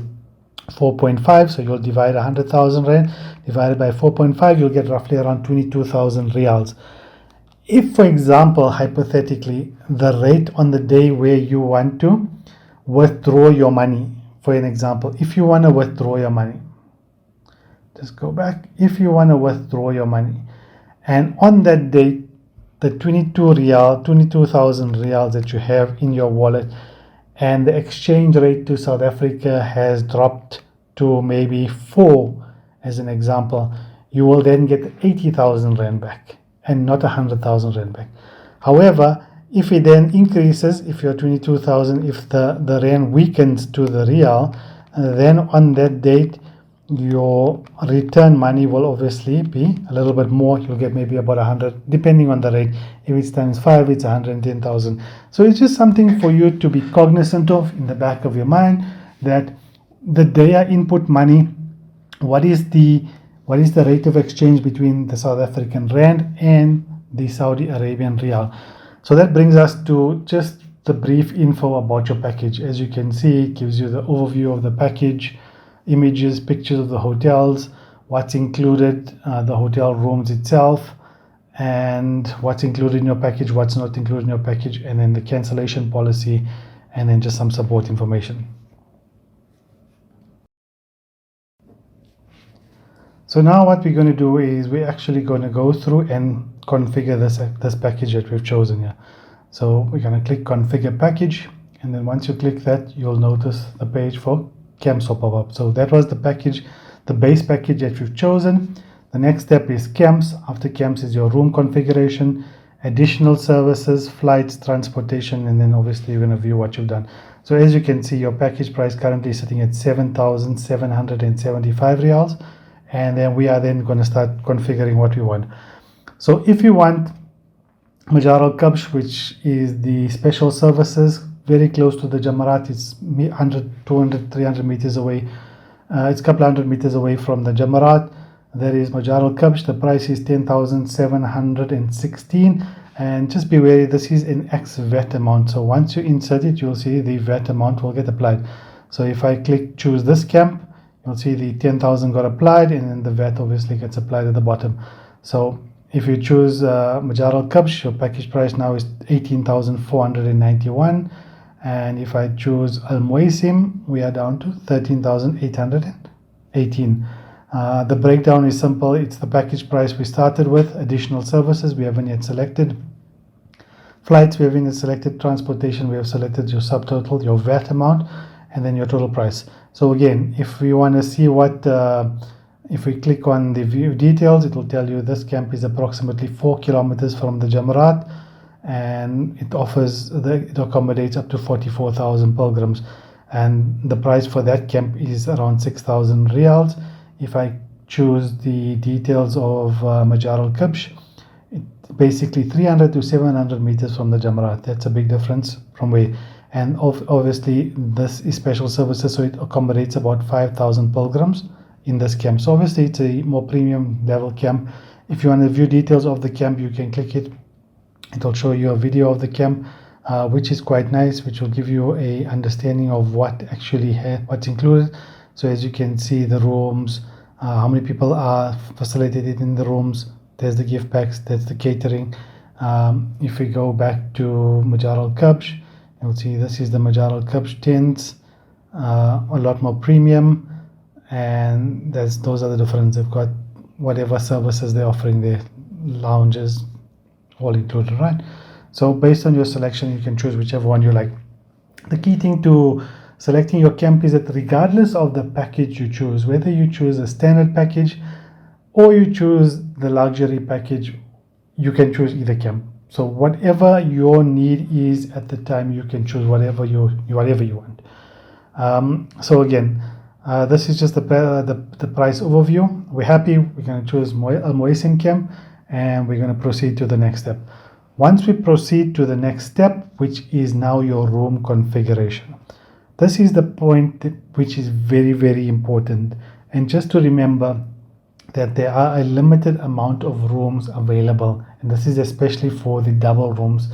4.5, so you'll divide 100,000 rand divided by 4.5, you'll get roughly around 22,000 reals. If, for example, hypothetically, the rate on the day where you want to withdraw your money, for an example, if you want to withdraw your money, just go back, if you want to withdraw your money, and on that date, the 22,000 reals that you have in your wallet, and the exchange rate to South Africa has dropped to maybe 4, as an example, you will then get 80,000 rand back and not 100,000 rand back. However, if it then increases, if you're 22,000, if the rand weakens to the real, then on that date, your return money will obviously be a little bit more. You'll get maybe about 100, depending on the rate. If it's times 5, it's 110,000. So it's just something for you to be cognizant of in the back of your mind, that the day I input money, what is the rate of exchange between the South African rand and the Saudi Arabian real. So that brings us to just the brief info about your package. As you can see, it gives you the overview of the package, images, pictures of the hotels, what's included, the hotel rooms itself, and what's included in your package, what's not included in your package, and then the cancellation policy, and then just some support information. So now what we're going to do is we're actually going to go through and configure this package that we've chosen here. So we're going to click configure package, and then once you click that, you'll notice the page for camps will pop up. So that was the package, the base package that we've chosen. The next step is camps. After camps is your room configuration, additional services, flights, transportation, and then obviously you're going to view what you've done. So as you can see, your package price currently is sitting at 7,775 reals. And then we are then going to start configuring what we want. So if you want Majar al-Kabsh, which is the special services, very close to the Jamarat, it's 100, 200, 300 meters away. It's a couple hundred meters away from the Jamarat. There is Majar al-Kabsh. The price is 10,716. And just be wary, this is an ex-VAT amount. So once you insert it, you'll see the VAT amount will get applied. So if I click choose this camp, you'll see the 10,000 got applied, and then the VAT obviously gets applied at the bottom. So if you choose Majar al-Kabsh, your package price now is 18,491. And if I choose Al Muaisim, we are down to 13,818. The breakdown is simple. It's the package price we started with, additional services we haven't yet selected, flights we haven't yet selected, transportation we have selected, your subtotal, your VAT amount, and then your total price. So again, if we want to see what, if we click on the view details, it will tell you this camp is approximately 4 kilometers from the Jamarat, and it accommodates up to 44,000 pilgrims, and the price for that camp is around 6,000 reals. If I choose the details of Majar al-Kabsh, it's basically 300 to 700 meters from the Jamarat. That's a big difference from where. And obviously this is special services, so it accommodates about 5,000 pilgrims in this camp. So obviously it's a more premium level camp. If you want to view details of the camp, you can click it. It will show you a video of the camp. which is quite nice, which will give you a understanding of what's included. So as you can see, the rooms, how many people are facilitated in the rooms. There's the gift packs, that's the catering. If we go back to Majar al-Kabsh, you'll see this is the Majar al-Kabsh tents, a lot more premium, and those are the difference. They've got whatever services they're offering there, lounges, all included, right? So based on your selection, you can choose whichever one you like. The key thing to selecting your camp is that regardless of the package you choose, whether you choose a standard package or you choose the luxury package, you can choose either camp. So whatever your need is at the time, you can choose whatever you want. So again, this is just the price overview. We're happy. We're going to choose Al Muaisin camp, and we're going to proceed to the next step. Once we proceed to the next step, which is now your room configuration, this is the point which is very, very important. And just to remember that there are a limited amount of rooms available, and this is especially for the double rooms.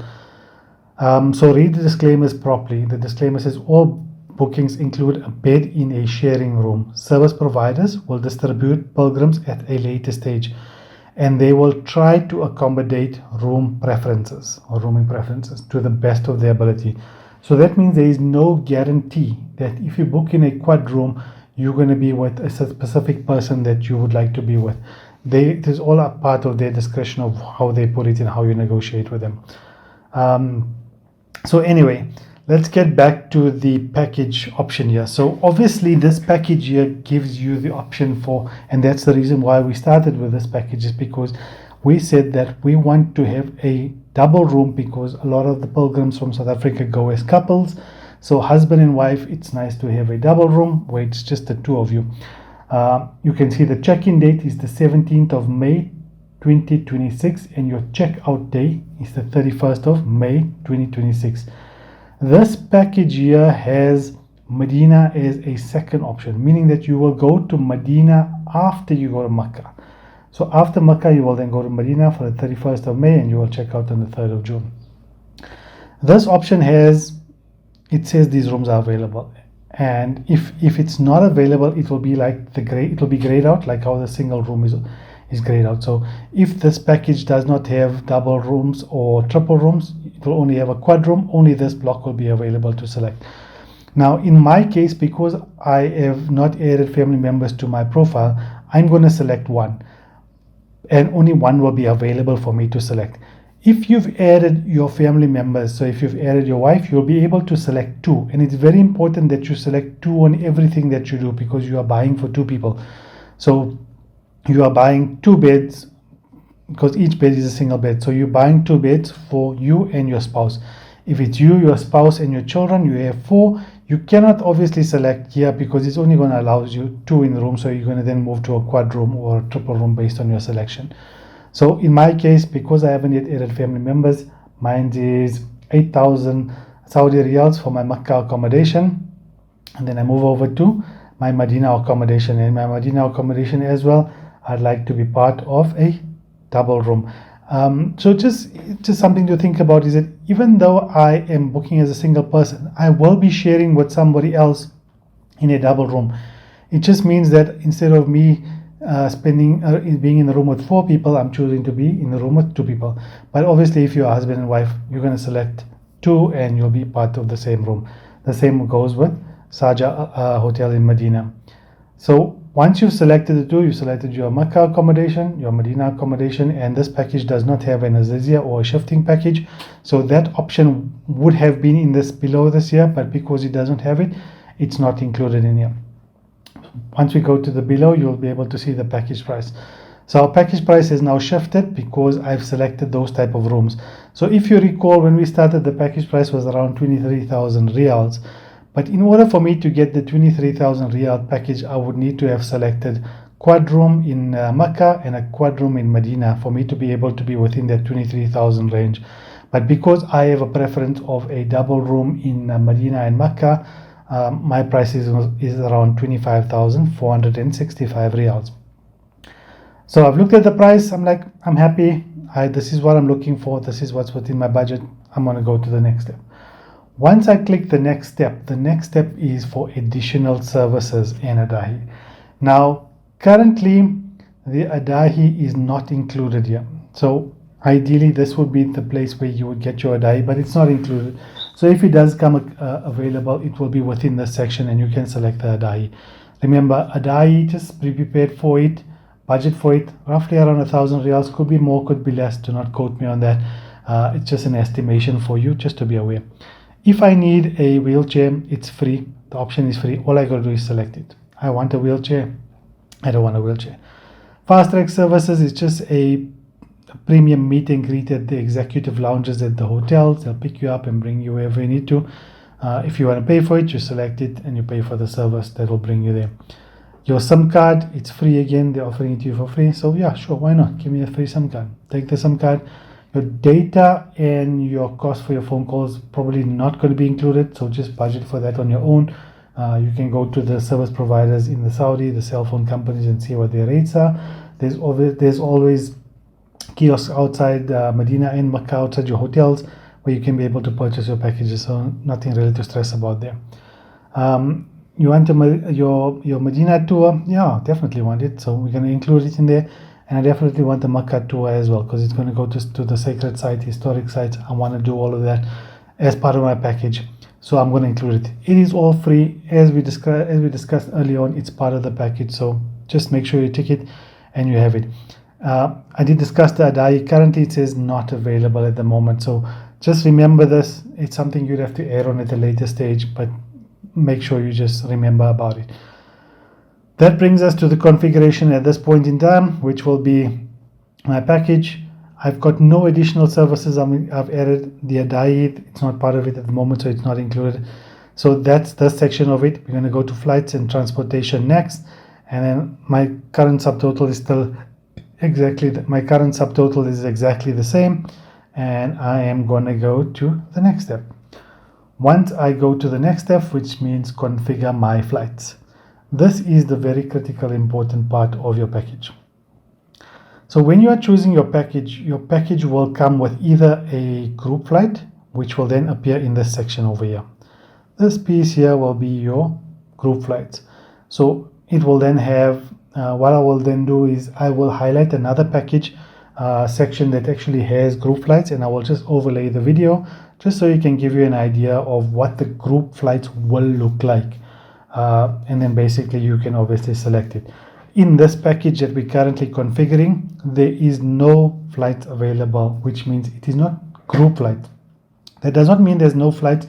So read the disclaimers properly. The disclaimer says all bookings include a bed in a sharing room. Service providers will distribute pilgrims at a later stage, and they will try to accommodate rooming preferences to the best of their ability. So that means there is no guarantee that if you book in a quad room, you're going to be with a specific person that you would like to be with. It is all a part of their discretion of how they put it and how you negotiate with them. So anyway, let's get back to the package option here. So obviously this package here gives you the option for, and that's the reason why we started with this package, is because we said that we want to have a double room, because a lot of the pilgrims from South Africa go as couples. So husband and wife, it's nice to have a double room where it's just the two of you. You can see the check-in date is the 17th of May 2026, and your check-out day is the 31st of May 2026. This package here has Medina as a second option, meaning that you will go to Medina after you go to Mecca. So after Mecca, you will then go to Medina for the 31st of May, and you will check out on the 3rd of June. This option says these rooms are available, and if it's not available, it will be like it will be grayed out, like how the single room is grayed out. So if this package does not have double rooms or triple rooms, it will only have a quad room, only this block will be available to select. Now in my case, because I have not added family members to my profile, I'm going to select one, and only one will be available for me to select. If you've added your family members, so if you've added your wife, you'll be able to select two. And it's very important that you select two on everything that you do, because you are buying for two people. So you are buying two beds, because each bed is a single bed. So you're buying two beds for you and your spouse. If it's you, your spouse, and your children, you have four. You cannot obviously select here, because it's only going to allow you two in the room. So you're going to then move to a quad room or a triple room based on your selection. So in my case, because I haven't yet added family members, mine is 8,000 Saudi riyals for my Makkah accommodation. And then I move over to my Medina accommodation. And my Medina accommodation as well, I'd like to be part of a double room. So just something to think about is that even though I am booking as a single person, I will be sharing with somebody else in a double room. It just means that instead of me being in the room with four people, I'm choosing to be in the room with two people. But obviously, if you're a husband and wife, you're going to select two, and you'll be part of the same room. The same goes with Saja Hotel in Medina. So once you've selected the two, you've selected your Makkah accommodation, your Medina accommodation, and this package does not have an Azizia or a shifting package. So that option would have been in this below this here, but because it doesn't have it, it's not included in here. Once we go to the below, you'll be able to see the package price. So our package price is now shifted because I've selected those type of rooms. So if you recall, when we started, the package price was around 23,000 riyals. But in order for me to get the 23,000 riyal package, I would need to have selected quad room in Mecca and a quad room in Medina for me to be able to be within that 23,000 range. But because I have a preference of a double room in Medina and Mecca, my price is around 25,465 riyals. So I've looked at the price. I'm happy. This is what I'm looking for. This is what's within my budget. I'm going to go to the next step. Once I click the next step is for additional services in Adahi. Now, currently, the Adahi is not included here. So, ideally, this would be the place where you would get your Adahi, but it's not included. So, if it does come available, it will be within this section and you can select the Adahi. Remember, Adahi, just be prepared for it, budget for it, roughly around 1,000 riyals, could be more, could be less, do not quote me on that. It's just an estimation for you, just to be aware. If I need a wheelchair, it's free. The option is free. All I got to do is select it. I want a wheelchair. I don't want a wheelchair. Fast track services is just a premium meet and greet at the executive lounges at the hotels. They'll pick you up and bring you wherever you need to. If you want to pay for it, you select it and you pay for the service that will bring you there. Your SIM card, it's free again. They're offering it to you for free. So yeah, sure, why not? Give me a free SIM card. Take the SIM card. Your data and your cost for your phone calls probably not going to be included, so just budget for that on your own. You can go to the service providers in the Saudi, the cell phone companies, and see what their rates are. There's always kiosks outside Medina and Makkah, outside your hotels, where you can be able to purchase your packages, so nothing really to stress about there. You want your Medina tour? Yeah, definitely want it, so we're going to include it in there. And I definitely want the Makkah tour as well, because it's going to go to the sacred site, historic sites. I want to do all of that as part of my package, so I'm going to include it. It is all free, as we discussed earlier on. It's part of the package, so just make sure you tick it and you have it. I did discuss the Adahi. Currently, it says not available at the moment, so just remember this. It's something you'd have to add on at a later stage, but make sure you just remember about it. That brings us to the configuration at this point in time, which will be my package. I've got no additional services. I've added the Adahi. It's not part of it at the moment, so it's not included. So that's the section of it. We're going to go to flights and transportation next. And then my current subtotal is still exactly the same. And I am going to go to the next step. Once I go to the next step, which means configure my flights. This is the very critical, important part of your package. So when you are choosing your package will come with either a group flight, which will then appear in this section over here. This piece here will be your group flights. So it will then have, what I will then do is I will highlight another package section that actually has group flights, and I will just overlay the video just so you can give you an idea of what the group flights will look like. And then basically you can obviously select it. In this package that we're currently configuring, there is no flights available, which means it is not group flight. That does not mean there's no flights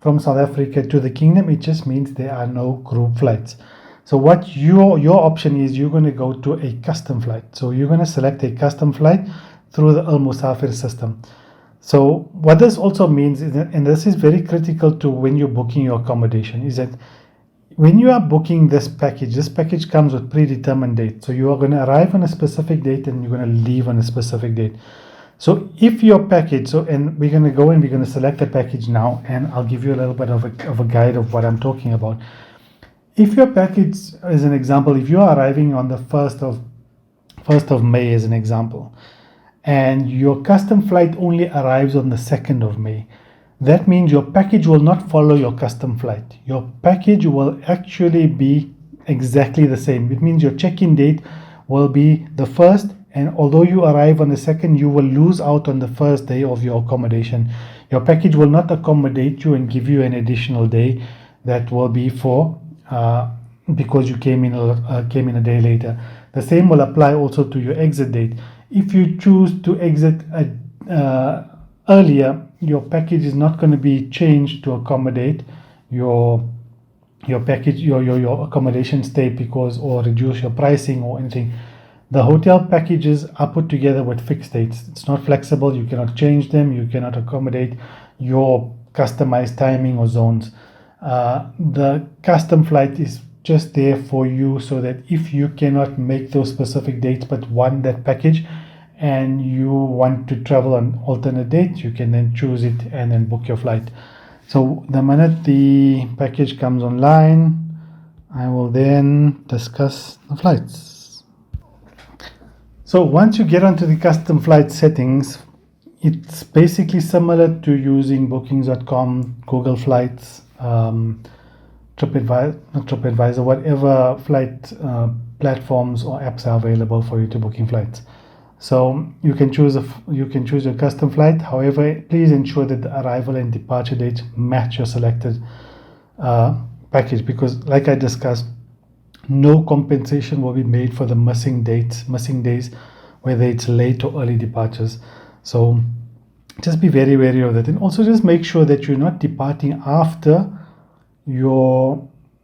from South Africa to the kingdom. It just means there are no group flights. So what your option is, you're going to go to a custom flight. So you're going to select a custom flight through the Al Musafir system. So what this also means is that, and this is very critical to when you're booking your accommodation, is that when you are booking this package comes with predetermined date. So you are going to arrive on a specific date and you're going to leave on a specific date. So if your package, and we're going to go and we're going to select a package now, and I'll give you a little bit of a guide of what I'm talking about. If your package, as an example, if you are arriving on the 1st of May as an example, and your custom flight only arrives on the 2nd of May, that means your package will not follow your custom flight. Your package will actually be exactly the same. It means your check-in date will be the 1st, and although you arrive on the 2nd, you will lose out on the 1st day of your accommodation. Your package will not accommodate you and give you an additional day that will be for because you came in a day later. The same will apply also to your exit date. If you choose to exit earlier, your package is not going to be changed to accommodate your package, your accommodation stay, because, or reduce your pricing or anything. The hotel packages are put together with fixed dates. It's not flexible. You cannot change them. You cannot accommodate your customized timing or zones. The custom flight is just there for you, so that if you cannot make those specific dates but want that package and you want to travel on alternate dates, you can then choose it and then book your flight. So the minute the package comes online, I will then discuss the flights. So once you get onto the custom flight settings, it's basically similar to using bookings.com, Google Flights, TripAdvisor, whatever flight platforms or apps are available for you to booking flights. So you can choose your custom flight. However, please ensure that the arrival and departure dates match your selected package, because, like I discussed, no compensation will be made for the missing days, whether it's late or early departures. So just be very wary of that, and also just make sure that you're not departing after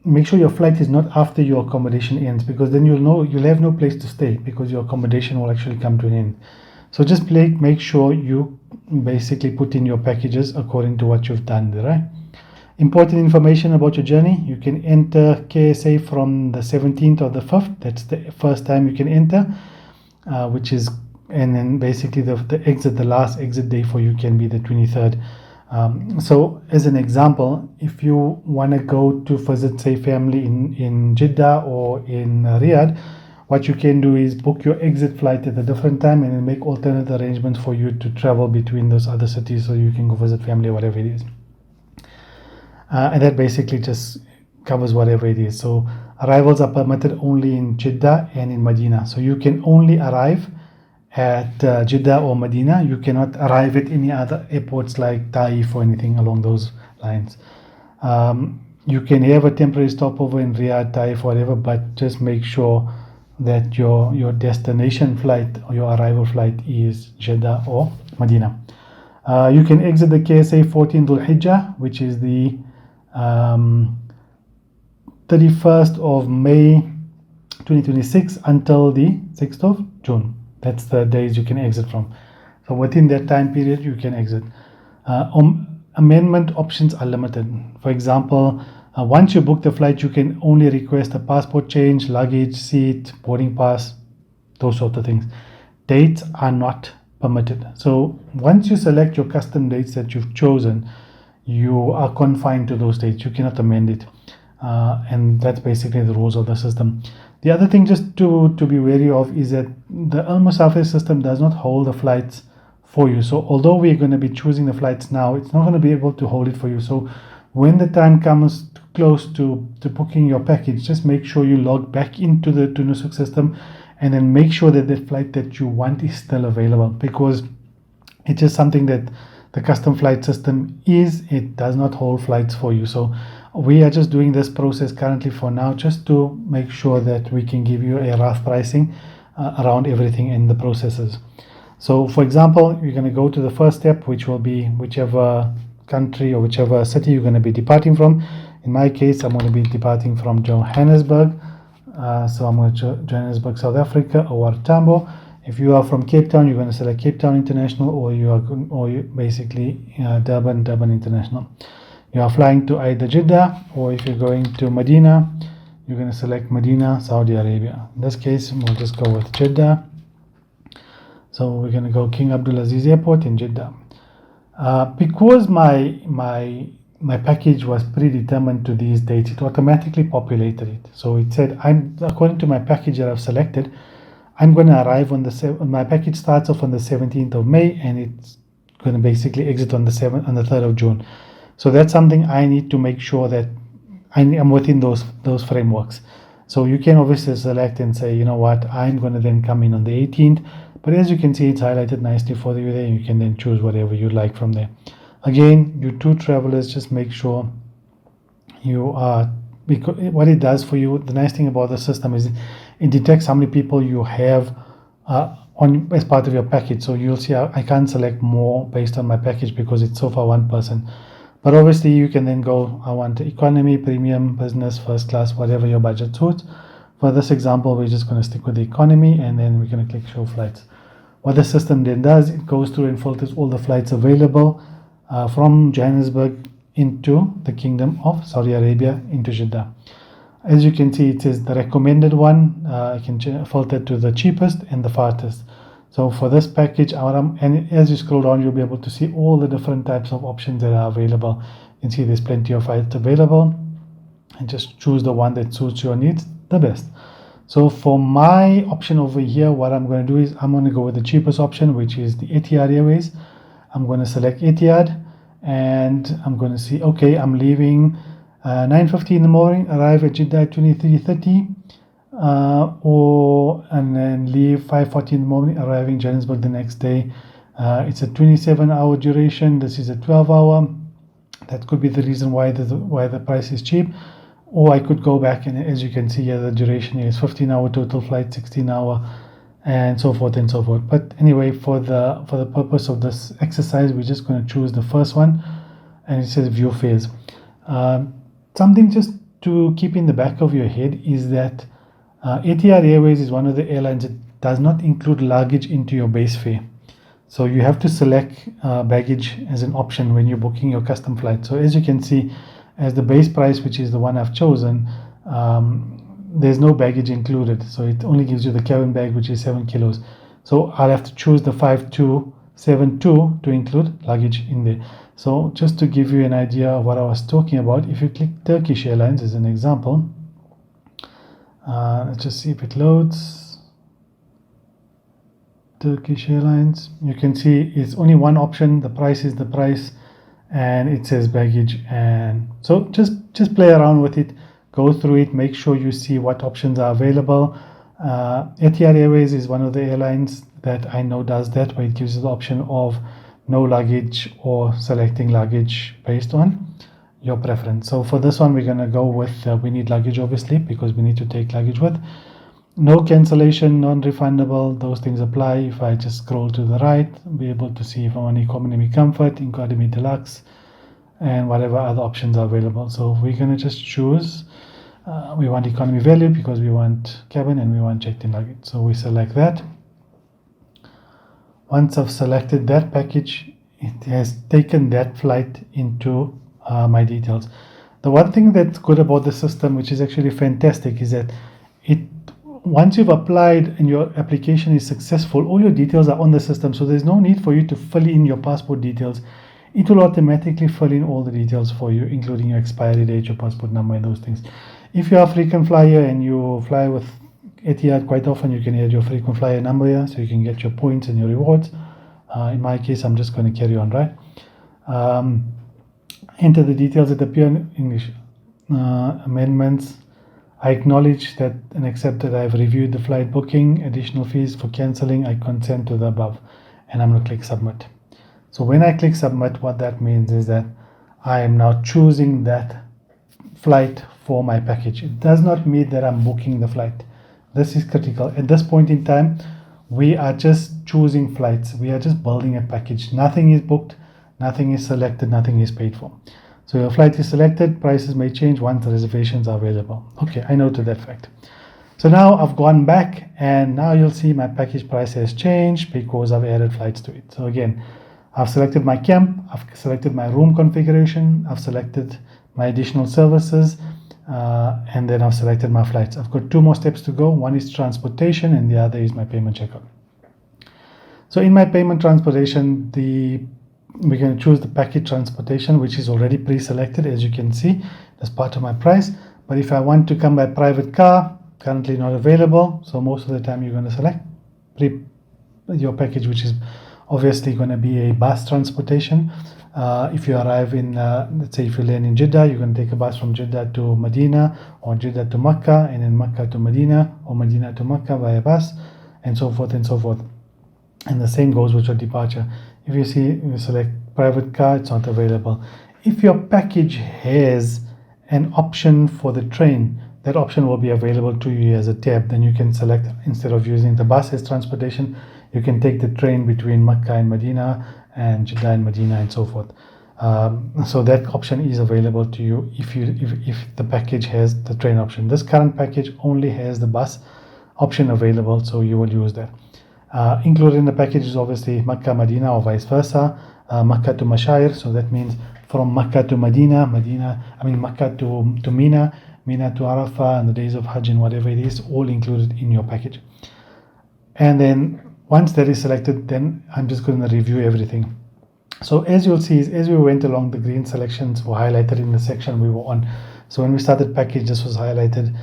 make sure your flight is not after your accommodation ends, because then you'll have no place to stay, because your accommodation will actually come to an end. So just make sure you basically put in your packages according to what you've done there, right? Important information about your journey: you can enter KSA from the 17th or the 5th. That's the first time you can enter, and then basically the last exit day for you can be the 23rd. So as an example, if you want to go to visit, say, family in Jeddah or in Riyadh, what you can do is book your exit flight at a different time and then make alternate arrangements for you to travel between those other cities, so you can go visit family or whatever it is. And that basically just covers whatever it is. So arrivals are permitted only in Jeddah and in Medina. So you can only arrive at Jeddah or Medina. You cannot arrive at any other airports like Taif or anything along those lines. You can have a temporary stopover in Riyadh, Taif, whatever, but just make sure that your destination flight or your arrival flight is Jeddah or Medina. You can exit the KSA 14 Dhul Hijjah, which is the 31st of May 2026 until the 6th of June. That's the days you can exit from. So within that time period, you can exit. Amendment options are limited. For example, once you book the flight, you can only request a passport change, luggage, seat, boarding pass, those sort of things. Dates are not permitted. So once you select your custom dates that you've chosen, you are confined to those dates. You cannot amend it. And that's basically the rules of the system. The other thing just to be wary of is that the Al Musafir system does not hold the flights for you. So although we're going to be choosing the flights now, it's not going to be able to hold it for you. So when the time comes close to booking your package, just make sure you log back into the Nusuk system and then make sure that the flight that you want is still available, because it's just something that the custom flight system it does not hold flights for you. So we are just doing this process currently for now, just to make sure that we can give you a rough pricing around everything in the processes. So for example, you're going to go to the first step, which will be whichever country or whichever city you're going to be departing from. In my case, I'm going to be departing from Johannesburg. So I'm going to Johannesburg, South Africa, or Tambo. If you are from Cape Town, you're going to select Cape Town International, or you basically Durban International. You are flying to either Jeddah, or if you're going to Medina, you're going to select Medina, Saudi Arabia. In this case, we'll just go with Jeddah. So we're going to go King Abdulaziz Airport in Jeddah. Because my package was predetermined to these dates, it automatically populated it. So it said, according to my package that I've selected, I'm going to arrive my package starts off on the 17th of May, and it's going to basically exit on the 3rd of June. So that's something I need to make sure that I'm within those frameworks. So you can obviously select and say, you know what, I'm going to then come in on the 18th. But as you can see, it's highlighted nicely for you there. You can then choose whatever you like from there. Again, you two travelers, just make sure you are, because what it does for you, the nice thing about the system is it detects how many people you have as part of your package. So you'll see I can't select more based on my package because it's so far one person. But obviously you can then go, I want economy, premium, business, first class, whatever your budget suits. For this example, we're just going to stick with the economy, and then we're going to click show flights. What the system then does, it goes through and filters all the flights available from Johannesburg into the Kingdom of Saudi Arabia into Jeddah. As you can see, it says the recommended one. I can filter to the cheapest and the farthest. So for this package, and as you scroll down, you'll be able to see all the different types of options that are available. You can see there's plenty of flights available, and just choose the one that suits your needs the best. So for my option over here, what I'm going to do is I'm going to go with the cheapest option, which is the Etihad Airways. I'm going to select Etihad, and I'm going to see, okay, I'm leaving 9:50 in the morning, arrive at Jeddah at 23:30, and then leave 5:40 in the morning, arriving Johannesburg the next day. It's a 27-hour duration. This is a 12-hour. That could be the reason why the price is cheap. Or I could go back, and as you can see here, the duration is 15-hour total flight, 16-hour, and so forth and so forth. But anyway, for the purpose of this exercise, we're just going to choose the first one, and it says view fares. Something just to keep in the back of your head is that Etihad Airways is one of the airlines that does not include luggage into your base fare. So you have to select baggage as an option when you're booking your custom flight. So as you can see, as the base price, which is the one I've chosen, there's no baggage included. So it only gives you the cabin bag, which is 7 kilos. So I'll have to choose the 5272 to include luggage in there. So just to give you an idea of what I was talking about, if you click Turkish Airlines as an example, let's just see if it loads. Turkish Airlines, you can see it's only one option. The price is the price, and it says baggage. And so just play around with it, go through it, make sure you see what options are available. Etihad Airways is one of the airlines that I know does that, where it gives you the option of no luggage or selecting luggage based on your preference. So for this one, we're going to go with we need luggage, obviously, because we need to take luggage with. No cancellation, non-refundable, those things apply. If I just scroll to the right, I'll be able to see if I want economy comfort, economy deluxe, and whatever other options are available. So we're going to just choose, we want economy value because we want cabin and we want checked in luggage. So we select that. Once I've selected that package, it has taken that flight into my details. The one thing that's good about the system, which is actually fantastic, is that once you've applied and your application is successful, all your details are on the system. So there's no need for you to fill in your passport details. It will automatically fill in all the details for you, including your expiry date, your passport number, and those things. If you are a frequent flyer and you fly with Etihad quite often, you can add your frequent flyer number here so you can get your points and your rewards. In my case, I'm just going to carry on, right? Enter the details that appear in English. Amendments. I acknowledge that and accept that I've reviewed the flight booking, additional fees for cancelling. I consent to the above, and I'm going to click submit. So when I click submit, what that means is that I am now choosing that flight for my package. It does not mean that I'm booking the flight. This is critical. At this point in time, we are just choosing flights. We are just building a package. Nothing is booked, nothing is selected, nothing is paid for. So your flight is selected, prices may change once the reservations are available. Okay, I noted that fact. So now I've gone back, and now you'll see my package price has changed because I've added flights to it. So again, I've selected my camp, I've selected my room configuration, I've selected my additional services, and then I've selected my flights. I've got two more steps to go. One is transportation, and the other is my payment checkout. So in my payment transportation, we're going to choose the package transportation, which is already pre-selected, as you can see. That's part of my price. But if I want to come by private car, currently not available. So most of the time you're going to select your package, which is obviously going to be a bus transportation. If you arrive in, let's say if you land in Jeddah, you're going to take a bus from Jeddah to Medina, or Jeddah to Makkah, and then Makkah to Medina, or Medina to Makkah via bus, and so forth and so forth. And the same goes with your departure. If you see, you select private car, it's not available. If your package has an option for the train, that option will be available to you as a tab. Then you can select, instead of using the bus as transportation, you can take the train between Makkah and Medina, and Jeddah and Medina, and so forth. So that option is available to you if the package has the train option. This current package only has the bus option available, so you will use that. Included in the package is obviously Makkah, Medina, or vice versa. Makkah to Mashair, so that means from Makkah to Medina, Makkah to Mina, Mina to Arafah, and the days of Hajj and whatever it is, all included in your package. And then once that is selected, then I'm just going to review everything. So as you'll see, as we went along, the green selections were highlighted in the section we were on. So when we started package, this was highlighted.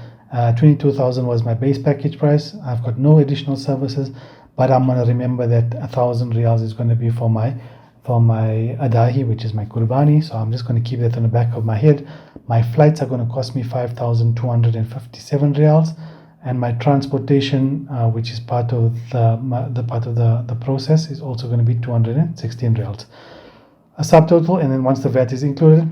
22,000 was my base package price. I've got no additional services, but I'm going to remember that 1,000 riyals is going to be for my for my adahi, which is my qurbani. So I'm just going to keep that on the back of my head. My flights are going to cost me 5,257 riyals, and my transportation, which is part of the process, is also going to be 216 riyals. A subtotal, and then once the VAT is included,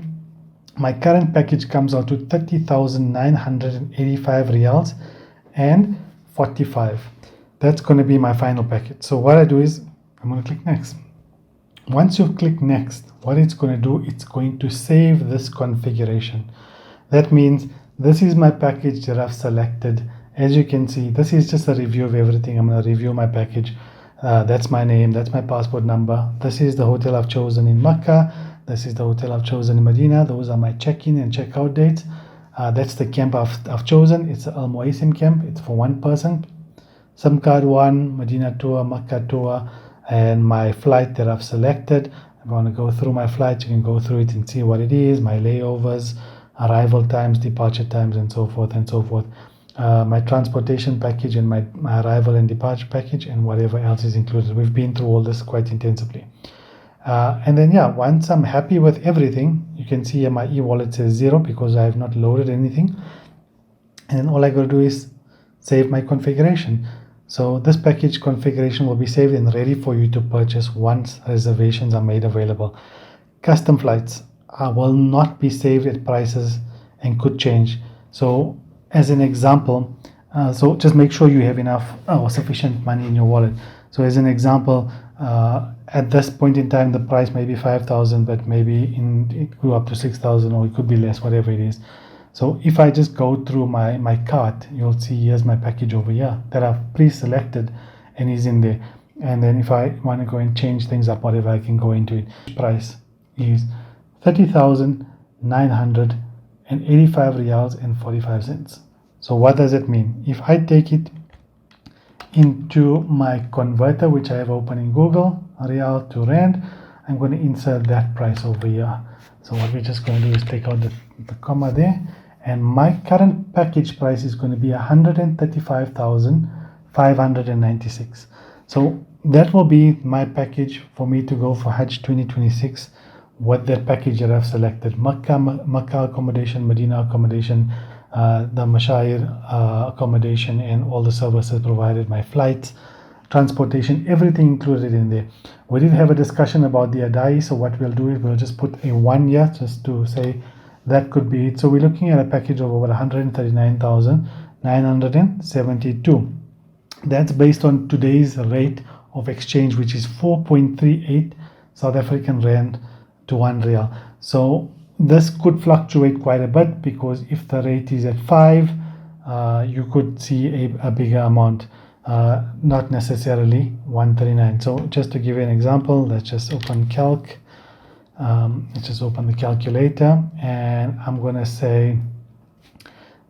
my current package comes out to 30,985 riyals and 45. That's going to be my final package. So what I do is I'm going to click next. Once you click next, what it's going to do, it's going to save this configuration. That means this is my package that I've selected. As you can see, this is just a review of everything. I'm going to review my package. That's my name, that's my passport number. This is the hotel I've chosen in Makkah. This is the hotel I've chosen in Medina. Those are my check-in and check-out dates. That's the camp I've chosen. It's Al Muaisim camp. It's for one person. SIM card 1, Medina tour, Makkah tour, and my flight that I've selected. I'm going to go through my flight. You can go through it and see what it is, my layovers, arrival times, departure times, and so forth and so forth. My transportation package and my arrival and departure package, and whatever else is included. We've been through all this quite intensively. And then once I'm happy with everything, you can see here my e-wallet says 0 because I have not loaded anything. And then all I got to do is save my configuration. So this package configuration will be saved and ready for you to purchase once reservations are made available. Custom flights will not be saved at prices and could change. So as an example, so just make sure you have enough or sufficient money in your wallet. So as an example, at this point in time, the price may be 5,000, but maybe it grew up to 6,000, or it could be less, whatever it is. So if I just go through my cart, you'll see here's my package over here that I've pre-selected and is in there. And then if I want to go and change things up, whatever, I can go into it. Price is 30,985 riyals and 45 cents. So what does it mean? If I take it into my converter, which I have open in Google, Riyal to Rand, I'm going to insert that price over here. So what we're just going to do is take out the comma there, and my current package price is going to be 135,596. So that will be my package for me to go for Hajj 2026 with that package that I've selected. Makkah accommodation, Medina accommodation, the Mashayir accommodation, and all the services provided, my flights, transportation, everything included in there. We did have a discussion about the Adai, so what we'll do is we'll just put a 1 year just to say that could be it. So we're looking at a package of over 139,972. That's based on today's rate of exchange, which is 4.38 South African Rand to 1 Riyal. So this could fluctuate quite a bit, because if the rate is at 5, you could see a bigger amount, not necessarily 139. So just to give you an example, let's just open calc. Let's just open the calculator, and I'm going to say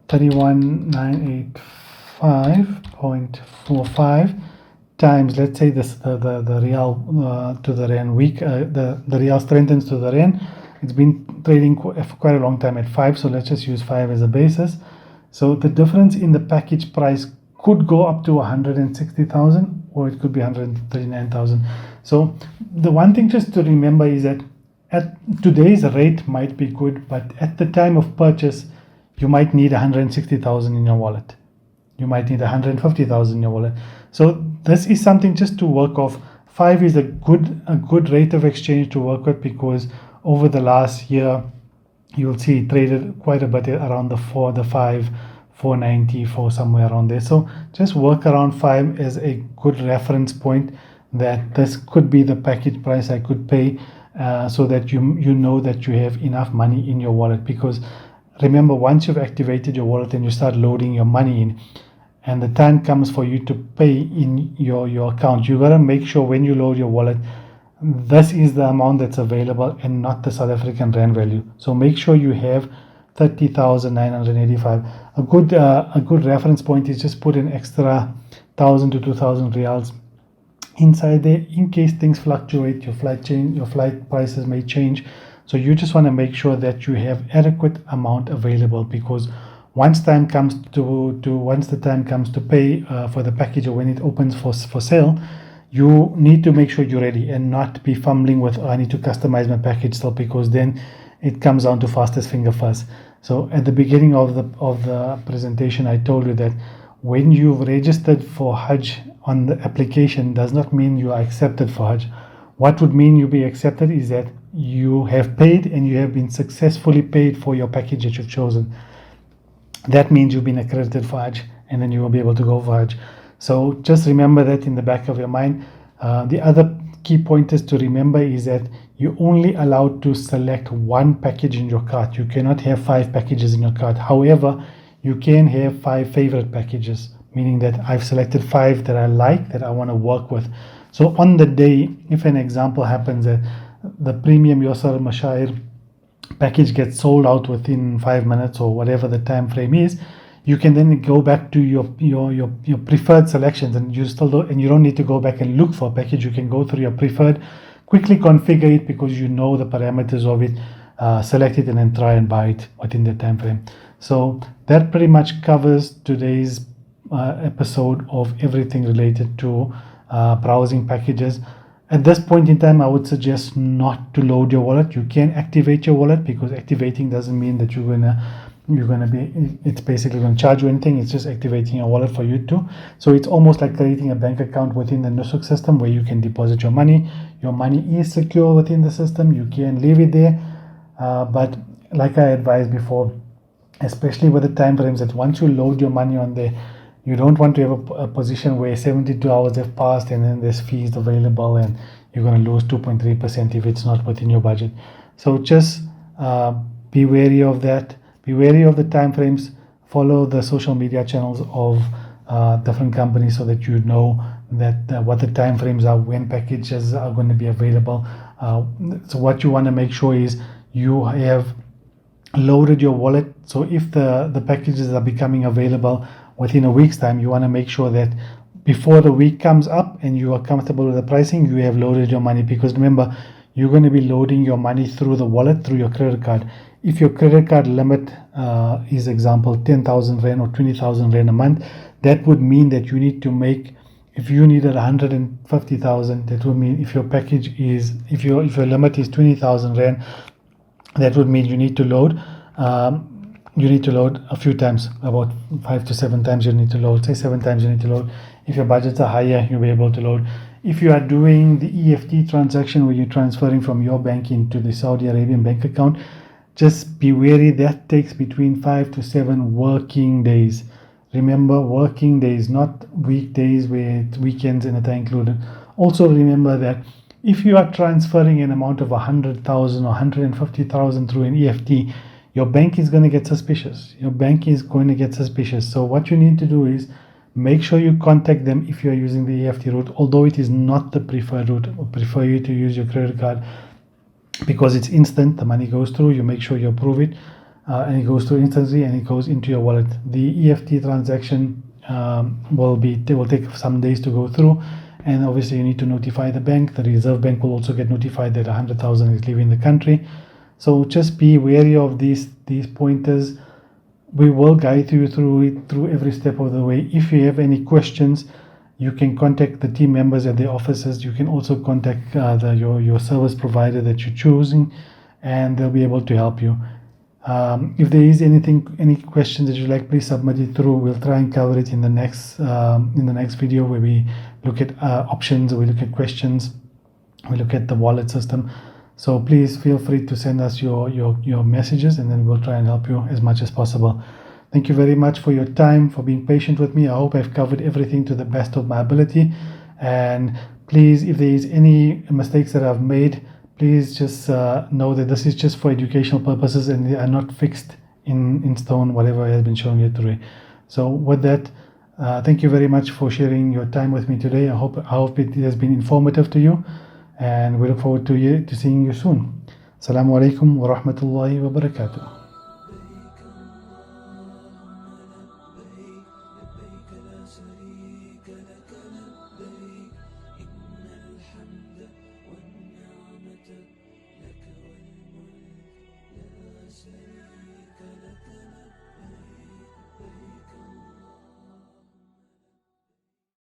31,985.45 times, let's say this the Riyal to the Rand week, the Riyal strengthens to the Rand. It's been trading for quite a long time at 5, so let's just use 5 as a basis. So the difference in the package price could go up to 160,000, or it could be 139,000. So the one thing just to remember is that at today's rate might be good, but at the time of purchase, you might need 160,000 in your wallet. You might need 150,000 in your wallet. So this is something just to work off. 5 is a good rate of exchange to work with, because over the last year, you'll see it traded quite a bit around the 4, the 5, 494, somewhere around there. So just work around 5 as a good reference point, that this could be the package price I could pay, so that you know that you have enough money in your wallet. Because remember, once you've activated your wallet and you start loading your money in, and the time comes for you to pay in your account, you got to make sure when you load your wallet, this is the amount that's available and not the South African Rand value. So make sure you have 30,985. A good reference point is just put an extra 1,000 to 2,000 riyals inside there, in case things fluctuate, your flight prices may change. So you just want to make sure that you have adequate amount available, because once the time comes to pay for the package, or when it opens for sale, you need to make sure you're ready and not be fumbling with, I need to customize my package still, because then it comes down to fastest finger first. So at the beginning of the presentation, I told you that when you've registered for Hajj on the application does not mean you are accepted for Hajj. What would mean you be accepted is that you have paid and you have been successfully paid for your package that you've chosen. That means you've been accredited for Hajj, and then you will be able to go for Hajj. So just remember that in the back of your mind. The other key pointers to remember is that you're only allowed to select one package in your cart. You cannot have 5 packages in your cart. However, you can have 5 favorite packages, meaning that I've selected 5 that I like, that I want to work with. So on the day, if an example happens that the premium Yosar Mashair package gets sold out within 5 minutes or whatever the time frame is, you can then go back to your preferred selections, and you don't need to go back and look for a package. You can go through your preferred, quickly configure it because you know the parameters of it, select it, and then try and buy it within the time frame. So that pretty much covers today's episode of everything related to browsing packages. At this point in time, I would suggest not to load your wallet. You can activate your wallet, because activating doesn't mean that it's basically going to charge you anything. It's just activating your wallet for you too. So it's almost like creating a bank account within the Nusuk system where you can deposit your money. Your money is secure within the system. You can leave it there. But like I advised before, especially with the time frames, that once you load your money on there, you don't want to have a position where 72 hours have passed and then there's fees available and you're going to lose 2.3% if it's not within your budget. So just be wary of that. Be wary of the time frames. Follow the social media channels of different companies so that you know that what the time frames are, when packages are going to be available. So what you want to make sure is you have loaded your wallet. So if the packages are becoming available within a week's time, you want to make sure that before the week comes up and you are comfortable with the pricing, you have loaded your money. Because remember, you're going to be loading your money through the wallet, through your credit card. If your credit card limit is, example, 10,000 Rand or 20,000 Rand a month, that would mean that you need to make, if you needed 150,000, that would mean if your package is, if your limit is 20,000 Rand, that would mean you need to load a few times, about 5 to 7 times you need to load. Say 7 times you need to load. If your budgets are higher, you'll be able to load. If you are doing the EFT transaction where you're transferring from your bank into the Saudi Arabian bank account, just be wary. That takes between 5 to 7 working days. Remember, working days, not weekdays where weekends and that are included. Also remember that if you are transferring an amount of 100,000 or 150,000 through an EFT, your bank is going to get suspicious. So what you need to do is make sure you contact them if you are using the EFT route, although it is not the preferred route. I prefer you to use your credit card because it's instant. The money goes through. You make sure you approve it, and it goes through instantly, and it goes into your wallet. The EFT transaction will take some days to go through, and obviously you need to notify the bank. The Reserve Bank will also get notified that 100,000 is leaving the country. So just be wary of these pointers. We will guide you through every step of the way. If you have any questions, you can contact the team members at the offices. You can also contact your service provider that you're choosing, and they'll be able to help you. If there is any questions that you'd like, please submit it through. We'll try and cover it in the next video, where we look at options, we look at questions, we look at the wallet system. So please feel free to send us your messages, and then we'll try and help you as much as possible. Thank you very much for your time, for being patient with me. I hope I've covered everything to the best of my ability. And please, if there is any mistakes that I've made, please just know that this is just for educational purposes and they are not fixed in stone, whatever has been shown here today. So with that, thank you very much for sharing your time with me today. I hope it has been informative to you. And we look forward to seeing you soon. Assalamu alaikum wa rahmatullahi wa barakatuh.